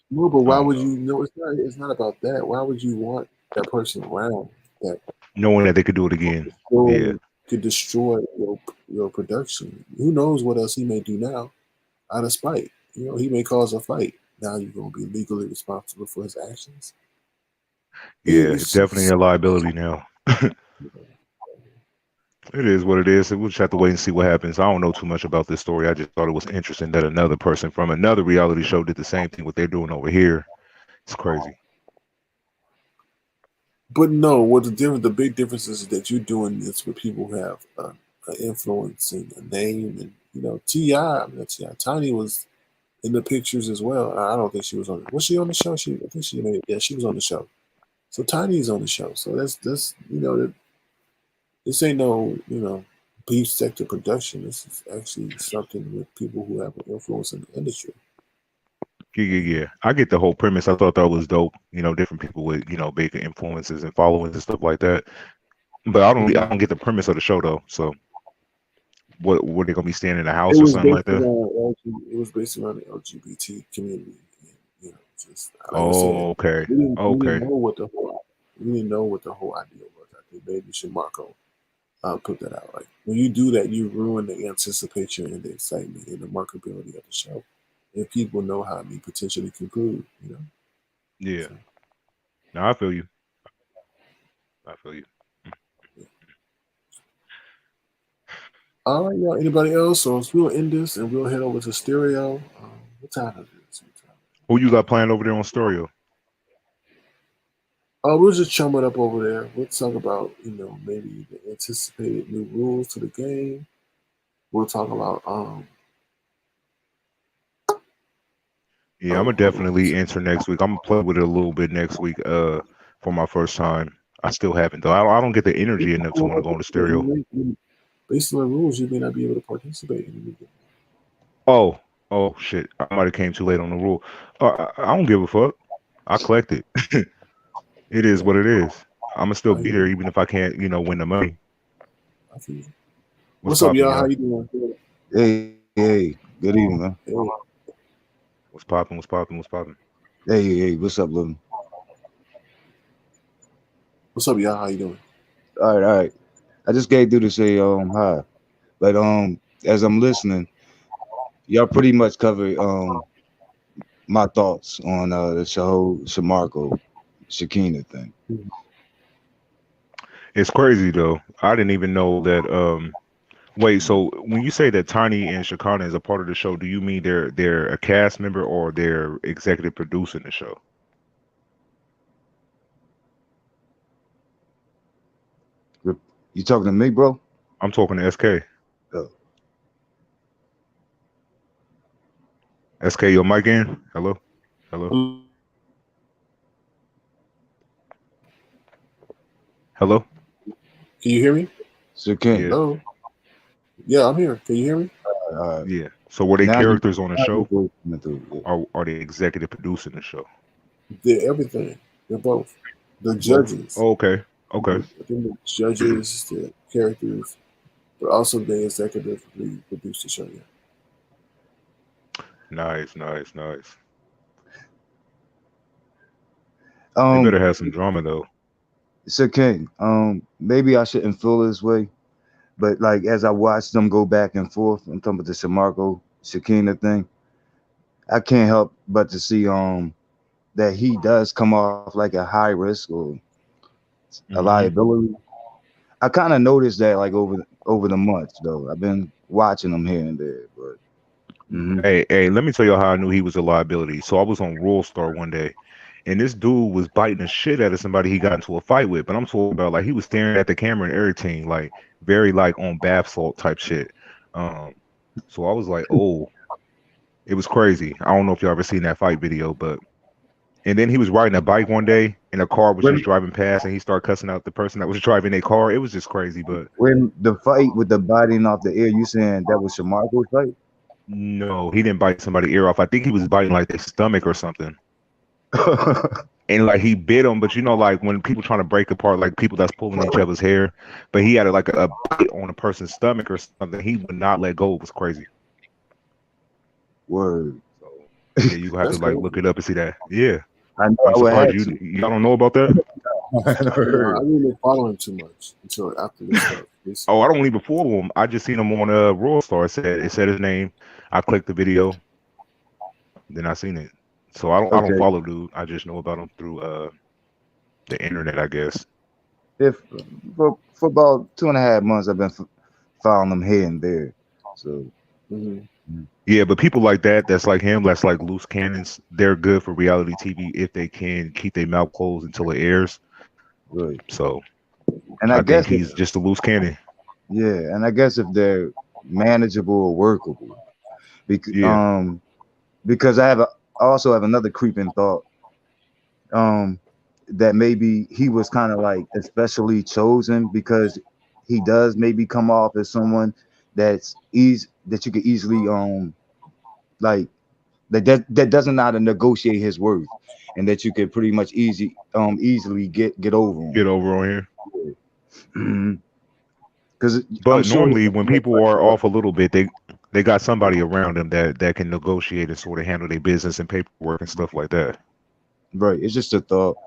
no, but I why don't would know. you know it's not about that. Why would you want that person around that Knowing that they could do it again. Yeah. could destroy your production? Who knows what else he may do now out of spite. He may cause a fight. Now you're gonna be legally responsible for his actions. Yeah, It's definitely just a liability now. It is what it is. We'll just have to wait and see what happens. I don't know too much about this story. I just thought it was interesting that another person from another reality show did the same thing what they're doing over here. It's crazy. But no, what the big difference is that you're doing this with people who have an influence and a name, and Ti. I mean, not Ti. Tiny was in the pictures as well. I don't think she was on. Was she on the show? I think she made. Yeah, she was on the show. So Tiny's on the show. So that's this ain't no beef sector production. This is actually something with people who have an influence in the industry. Yeah. I get the whole premise. I thought that was dope. Different people with big influences and followings and stuff like that. But I don't get the premise of the show though. So what they gonna be staying in the It house or was something like based that? around it was based around the LGBT community. And, just like I said, Oh, okay. we didn't Okay. know what the whole idea was. I think maybe Shamarco put that out. Like when you do that, you ruin the anticipation and the excitement and the marketability of the show, and people know how it may potentially conclude. Yeah. So, No, I feel you. I feel you. yeah. All right, y'all. Anybody else? So we'll end this and we'll head over to stereo. What time is it? Who you got playing over there on stereo? We'll just chum it up over there. We'll talk about, maybe the anticipated new rules to the game. We'll talk about Yeah, I'm gonna hold on. definitely enter next week. I'm gonna play with it a little bit next week. For my first time. I still haven't though. I don't get the energy enough to want to go on the stereo. Based on the rules, you may not be able to participate in the game. Oh, oh shit! I might have came too late on the rule. I don't give a fuck. I collect it. It is Yeah, what it is. I'm gonna still I be hear there you. even if I can't, win the money. I feel you. What's What's up, popping, y'all? How y'all? you doing? Hey, good evening, man. Hey, What's popping? What's popping? What's popping? Hey, what's up, Living? what's up, y'all? How you doing? All right. I just came through to say hi, but as I'm listening, y'all pretty much covered my thoughts on the whole Shamarco Shekinah thing. Mhm. It's crazy though. I didn't even know that. Wait. So when you say that Tiny and Shekinah is a part of the show, do you mean they're a cast member or they're executive producing the show? You talking to me, bro? I'm talking to SK. Uh, SK, your mic in? Hello, hello, hello. Can you hear me? Yeah, Shekinah. Hello. Yeah, I'm here. Can you hear me? Uh, yeah. So were they now you characters on the now you show, go coming through. Yeah. or are they executive producing the show? They're everything. They're both. The Both. judges. Oh, okay. Okay. I think the judges, the characters, but also they executively produce the show. Yeah. Nice, nice, nice. They better Um, have some drama though. Shekinah. Maybe I shouldn't feel this way, but like as I watch them go back and forth, I'm talking about the Shamarco Shekinah thing. I can't help but to see that he does come off like a high risk or a Hmm. liability. I kind of noticed that like over the months though. I've been watching him here and there, but Mm-hmm. Hey, let me tell you how I knew he was a liability. So I was on Roll Star one day, and this dude was biting the shit out of somebody he got into a fight with. But I'm talking about like he was staring at the camera and everything, like very like on bath salt type shit. Um, so I was like, oh, it was crazy. I don't know if y'all ever seen that fight video, but and then he was riding a bike one day, and a car was just when driving past, and he started cussing out the person that was driving a car. It was just crazy, but when the fight with the biting off the ear, you saying that was Shamarco's fight? no, he didn't bite somebody's ear off. I think he was biting like their stomach or something. And like he bit him, but like when people trying to break apart, like people that's pulling each other's hair, but he had like a bite on a person's stomach or something. He would not let go. It was crazy. Word. So yeah, you have to That's like crazy. look it up and see that. Yeah, I know I'm I would surprised have you to. y'all don't know about that. No, I Word. didn't follow him too much until after this stuff. Oh, Recently. I don't even follow him. I just seen him on Raw Star. It said his name. I clicked the video, then I seen it. So I don't Okay. follow dude. I just know about him through the internet, I guess. If for about 2.5 months, I've been following them here and there. So Mm-hmm. mm, Yeah, but people like that, that's like him, that's like loose cannons. They're good for reality TV if they can keep their mouth closed until it airs. Right. So And I I think guess if, he's just a loose cannon. yeah, and I guess if they're manageable or workable, because Yeah, because I also have another creeping thought, um, that maybe he was kind of like especially chosen because he does maybe come off as someone that you could easily like that doesn't know how to negotiate his worth, and that you could pretty much easily get over get on. over on here. Because I'm But sure normally when people are off a little bit, they got somebody around them that can negotiate and sort of handle their business and paperwork and stuff like that. right. It's just a thought.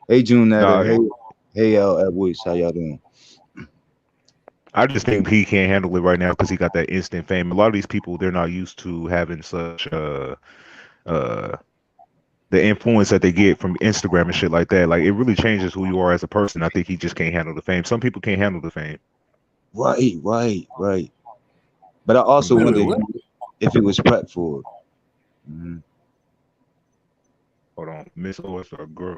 Hey Junetta, Nah, hey L Edwards, how y'all doing? I just think he can't handle it right now because he got that instant fame. A lot of these people, they're not used to having such uh the influence that they get from Instagram and shit like that. Like it really changes who you are as a person. I think he just can't handle the fame. Some people can't handle the fame. Right. But I also But Wait a wonder minute, what? if it was prepped for it. Mhm. hold on, Miss OS or girl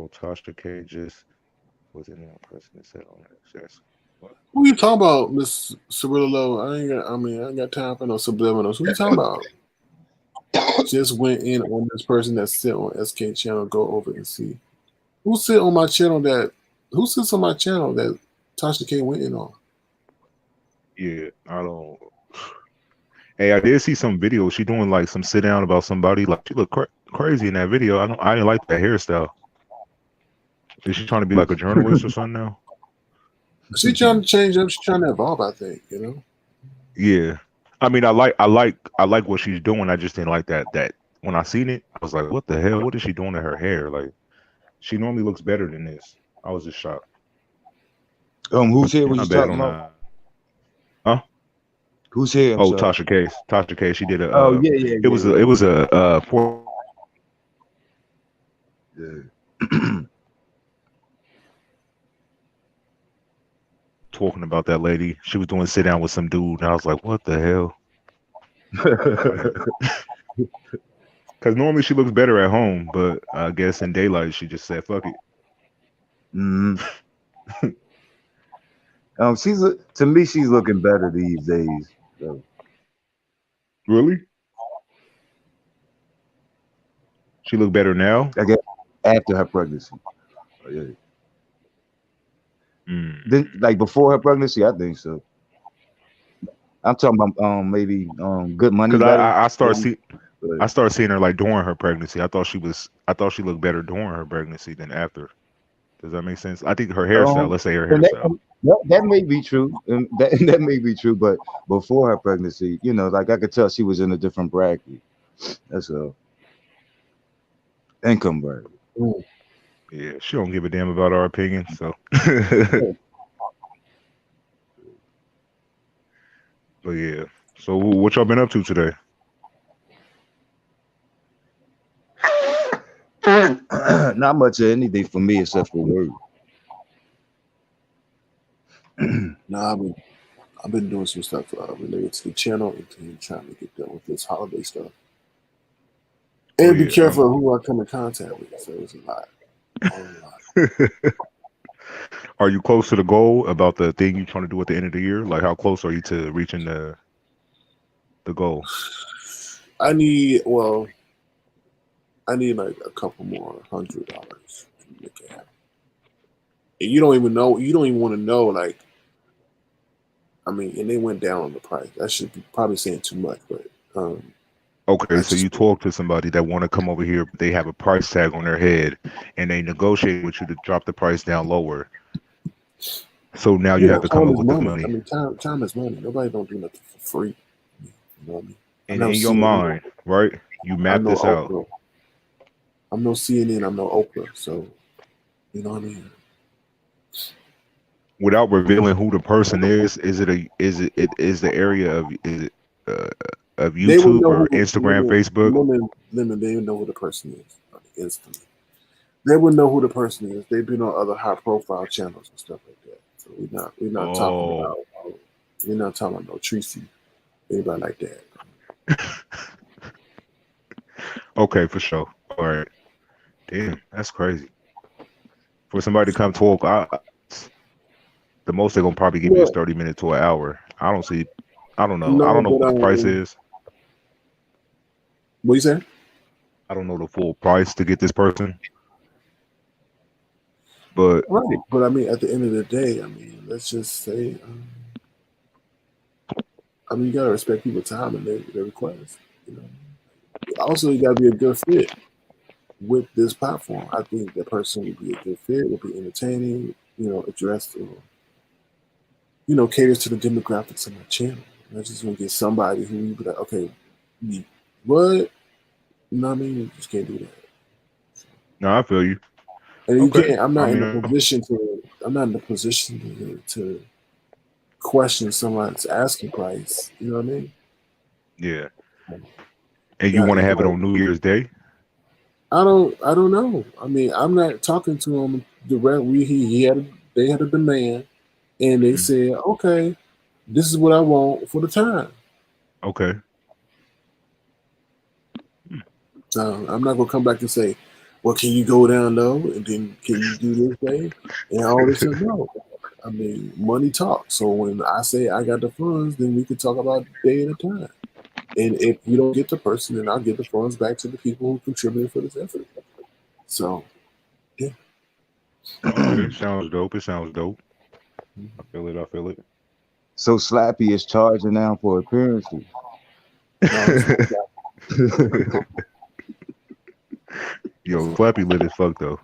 Tasha K just was in one person that said on access. What? Who you talking about, Miss Cirillo? I ain't got time for no subliminals. Who you talking about? Just went in on this person that sit on SK channel. Go over and see who sit on my channel. Who sits on my channel that Tasha K went in on? Yeah, I don't. Hey, I did see some video. She doing like some sit down about somebody. Like she looked crazy in that video. I didn't like that hairstyle. Is she trying to be like a journalist or something now? She trying to change up. She's trying to evolve. I think Yeah. I mean, I like what she's doing. I just didn't like that when I seen it, I was like, what the hell? What is she doing to her hair? Like, she normally looks better than this. I was just shocked. Whose hair was you Not bad talking on about? that. Huh? Whose hair? I'm Oh, sorry. Tasha Case. Tasha Case. She did a. Oh yeah. It was a. Yeah. Talking about that lady. She was doing sit down with some dude, and I was like, what the hell? Because normally she looks better at home, but I guess in daylight she just said, fuck it. Mhm. To me, she's looking better these days. So, Really? She look better now? I guess after her pregnancy. Oh, yeah. Then, Mm. like before her pregnancy, I think so. I'm talking about maybe good money Because better. Maybe. But, I started seeing her like during her pregnancy. I thought she looked better during her pregnancy than after. Does that make sense? I think her hairstyle, let's say her and hairstyle. that may be true. And that may be true. But before her pregnancy, like I could tell she was in a different bracket. That's a income bracket. Yeah, she don't give a damn about our opinion, so. But yeah. So what y'all been up to today? Not much of anything for me except for work. Nah, I've been doing some stuff related to the channel and trying to get done with this holiday stuff. And Oh, be yeah, careful of who I come in contact with. So it's a lot. Are you close to the goal about the thing you're trying to do at the end of the year? Like, how close are you to reaching the goal? I need like a couple more $100 to make it happen. And you don't even want to know, like, I mean, and they went down on the price. I should be probably saying too much, but Okay, I so just you talk to somebody that want to come over here, but they have a price tag on their head, and they negotiate with you to drop the price down lower. So now you yeah, have to come time up is with the money. I money. mean, time is money. Nobody don't do nothing for free. You know what I mean? I'm And no in your CNN. mind, right? You I'm map no this out. Oprah. I'm no CNN. I'm no Oprah. So you know what I mean? Without revealing who the person is it the area of They would YouTube know or who Instagram, Facebook? Lemon. They would know who the person is instantly. They would know who the person is. They've been on other high profile channels and stuff like that. So we're not talking Oh, about no Tracy, anybody like that. okay, for sure. All right. Damn, that's crazy. for somebody to come talk, the most they're gonna probably give you is Well, 30 minutes to an hour. I don't see. I don't know. I no, don't know but what the price is. what you say? I don't know the full price to get this person, but Right. But I mean, at the end of the day, I mean, let's just say, I mean, you gotta respect people's time and their requests. You know. Also, you gotta be a good fit with this platform. I think that person would be a good fit. Would be entertaining. You know, address the, you know, caters to the demographics of my channel. I just want to get somebody who you be like, okay, what? You know what I mean? You just can't do that. no, I feel you. And you Okay, can't. I'm I not in a mean, position to. I'm not in a position to question someone's asking price. You know what I mean? yeah. And you Got want to it. have it on New Year's Day? I don't know. I mean, I'm not talking to him direct. He had they had a demand, and they Mm-hmm. said, okay, this is what I want for the time. Okay. So I'm not gonna come back and say, well, can you go down low, and then can you do this thing and all this stuff? No. I mean, money talks. So when I say I got the funds, then we could talk about day at a time. And if you don't get the person, then I'll give the funds back to the people who contributed for this effort. So, yeah. Okay, sounds dope. It sounds dope. I feel it. I feel it. So Slappy is charging now for appearances. No, it's not that. Yo, Flappy lit as fuck though.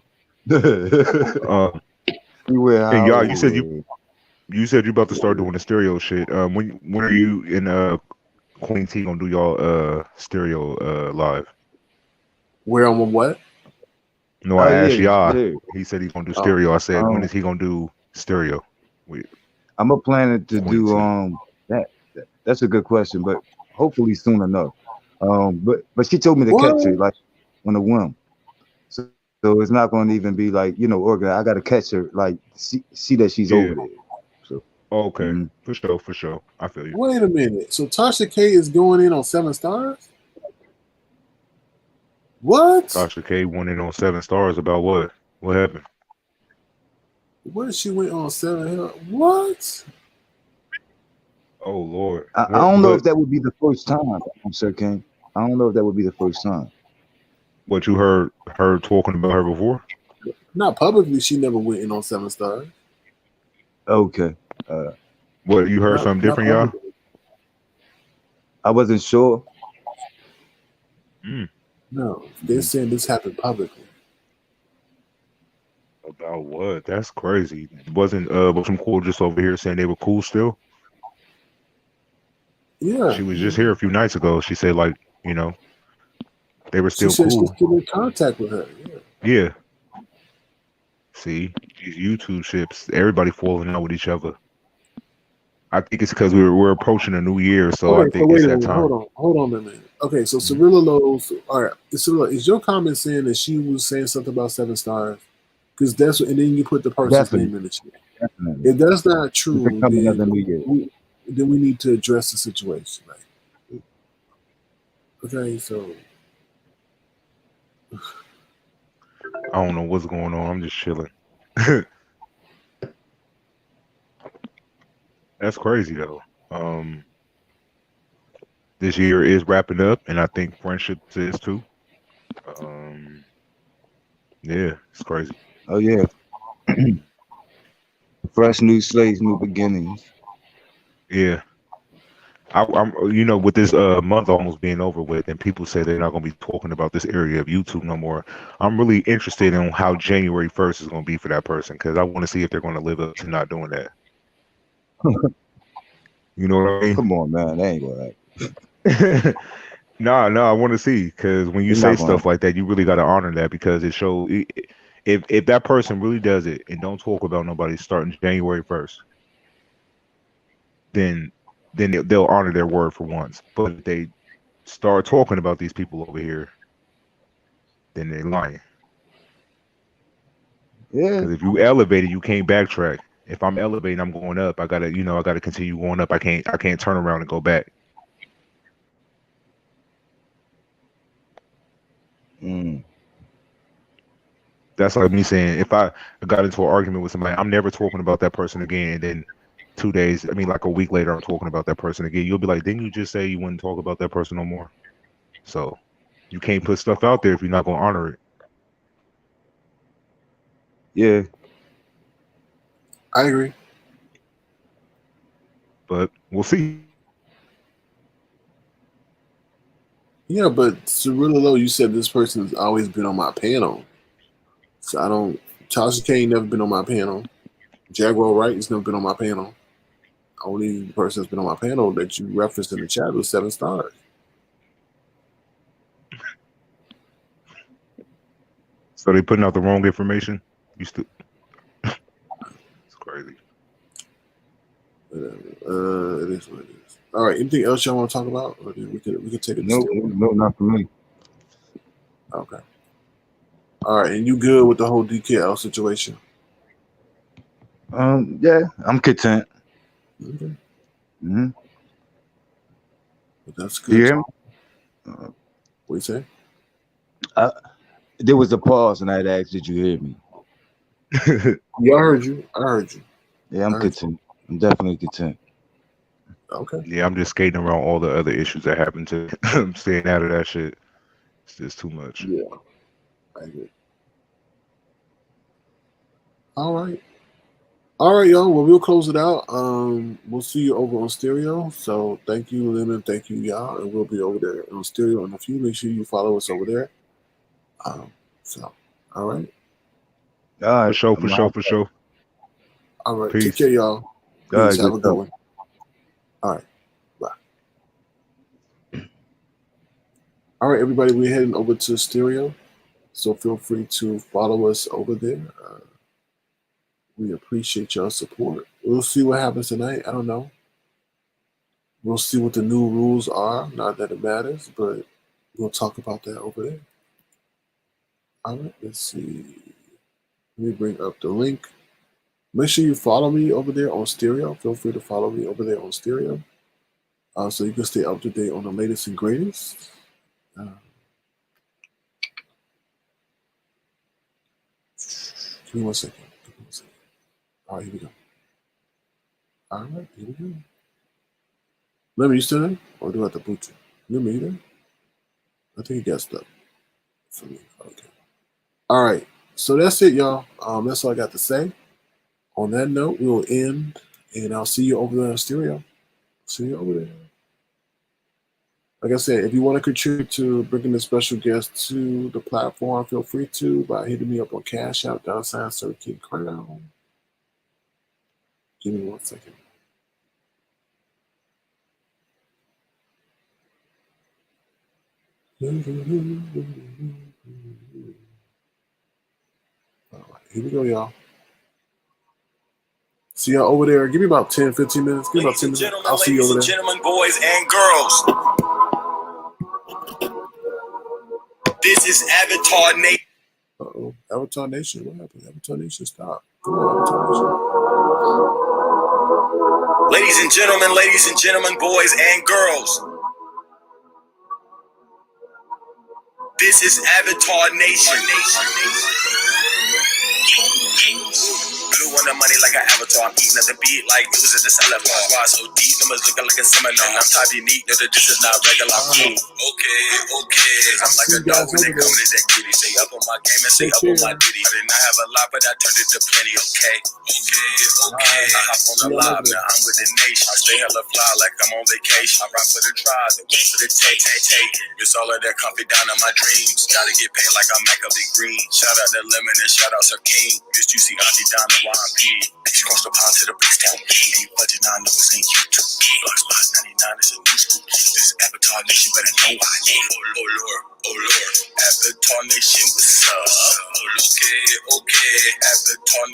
And y'all, you said you about to start doing the stereo shit. When are you in Queen T gonna do y'all stereo live? Where on what? No, I asked y'all. Yeah. He said he's gonna do stereo. I said, when Um, is he gonna do stereo? I'm a planning to Queen do T. that's a good question, but hopefully soon enough. But she told me to catch her What? like on a whim. So it's not going to even be like, you know, organized. I got to catch her, like see that she's Yeah. over there. So Okay. For sure. I feel you. Wait a minute. So Tasha K is going in on 7 stars? What? Tasha K won in on 7 stars. About what? What happened? What she went on 7? What? Oh Lord. I don't know if that would be the first time, Sir King. I don't know if that would be the first time. What you heard her talking about her before? Not publicly. She never went in on 7 stars. Okay. What, you heard something different, y'all? I wasn't sure. No, they're saying this happened publicly. About what? That's crazy. Wasn't some cool just over here saying they were cool still? Yeah. She was just here a few nights ago. She said, like, you know, they were She still said cool. she's still in contact with her. Yeah. See, these YouTube ships, everybody falling out with each other. I think it's because we're approaching a new year, so I Okay, so think wait it's a that minute. time. Hold on a minute. Okay, so Cirilla knows. All right, Cirilla, is your comment saying that she was saying something about 7 stars? Because that's what, and then you put the person's name in the chat. Definitely. If that's not true, then we need to address the situation. Right? Okay, so I don't know what's going on. I'm just chilling. That's crazy though. This year is wrapping up, and I think friendships is too. Yeah, it's crazy. Oh yeah. Fresh new slates, new beginnings. Yeah. I'm, you know, with this month almost being over with, and people say they're not going to be talking about this area of YouTube no more. I'm really interested in how January 1st is going to be for that person, because I want to see if they're going to live up to not doing that. You know what I mean? Come on, man, that ain't gonna happen. No, I want to see, because when you say stuff like that, you really got to honor that, because it shows if that person really does it and don't talk about nobody starting January 1st, then they'll honor their word for once. But if they start talking about these people over here, then they're lying. Yeah. Because if you elevated, you can't backtrack. If I'm elevating, I'm going up. I gotta continue going up. I can't turn around and go back. That's like me saying if I got into an argument with somebody, I'm never talking about that person again. And then 2 days, I mean, like a week later, I'm talking about that person again. You'll be like, didn't you just say you wouldn't talk about that person no more? So you can't put stuff out there if you're not gonna honor it. Yeah. I agree. But we'll see. Yeah, but Cirillo, you said this person has always been on my panel. So I don't. Tasha K never been on my panel. Jaguar Wright has never been on my panel. Only person that's been on my panel that you referenced in the chat was 7 stars. So they putting out the wrong information. You still, it's crazy. It is what it is. All right. Anything else y'all want to talk about? Or we could take it. No, not for me. Okay. All right. And you good with the whole DKL situation? Yeah, I'm content. Okay. Mm-hmm. But that's Do you good. hear me? What you say? There was a pause, and I had asked, "Did you hear me?" Yeah, I heard you. I heard you. Yeah, I'm content. I'm definitely content. Okay. Yeah, I'm just skating around all the other issues that happened to. I'm staying out of that shit. It's just too much. Yeah, I agree. All right. All right, y'all. Well, we'll close it out. We'll see you over on Stereo. So thank you, Lemon. Thank you, y'all. And we'll be over there on Stereo in a few. Make sure you follow us over there. So, all right. All right. For sure. All right. Peace. Take care, y'all. All Peace. right, Have a good good one. All right. Bye. All right, everybody. We're heading over to Stereo. So feel free to follow us over there. We appreciate your support. We'll see what happens tonight. I don't know. We'll see what the new rules are. Not that it matters, but we'll talk about that over there. All right, let's see. Let me bring up the link. Make sure you follow me over there on Stereo. Feel free to follow me over there on Stereo, so you can stay up to date on the latest and greatest. Give me one second. All right, here we go. All right, here we go. Let me, you still there? Or do I have to boot you? Let me, you there? I think you got stuck for me. Okay. All right. So that's it, y'all. That's all I got to say. On that note, we will end, and I'll see you over there on Stereo. See you over there. Like I said, if you want to contribute to bringing a special guest to the platform, feel free to by hitting me up on Cash App, $, King Crown. Give me 1 second. All right, here we go, y'all. See y'all over there. Give me about 10, 15 minutes. Give me about 10 minutes. I'll see you over there. Gentlemen, boys, and girls. This is Avatar Nation. Uh-oh. Avatar Nation. What happened? Avatar Nation, stop. Come on, Avatar Nation. Ladies and gentlemen, boys and girls. This is Avatar Nation. Blue on the money like an avatar. I'm eating at the beat like it was at the salad bar. Why so deep? Numbers looking like a seminar. I'm type unique. No, this is not regular. Cool. Okay. I'm like a dog when they come to that kitty. Stay up on my game and stay up on my ditty. I did not have a lot, but I turned it to plenty. Okay. I hop on the live now. I'm with the nation. I stay hella fly like I'm on vacation. I rock for the drive, the one for the take. It's all of that coffee down in my dreams. Gotta get paid like I'm Mac a Big Green. Shout out to Lemon and shout out to King. Miss Juicy Auntie down the YP. Bitch cross the pond to the bricks town. Ain't budget, nah, no, this ain't YouTube. Block spot 99 is a new school. This Avatar Nation better know I need. Oh Lord. Avatar Nation, what's up? Okay. Avatar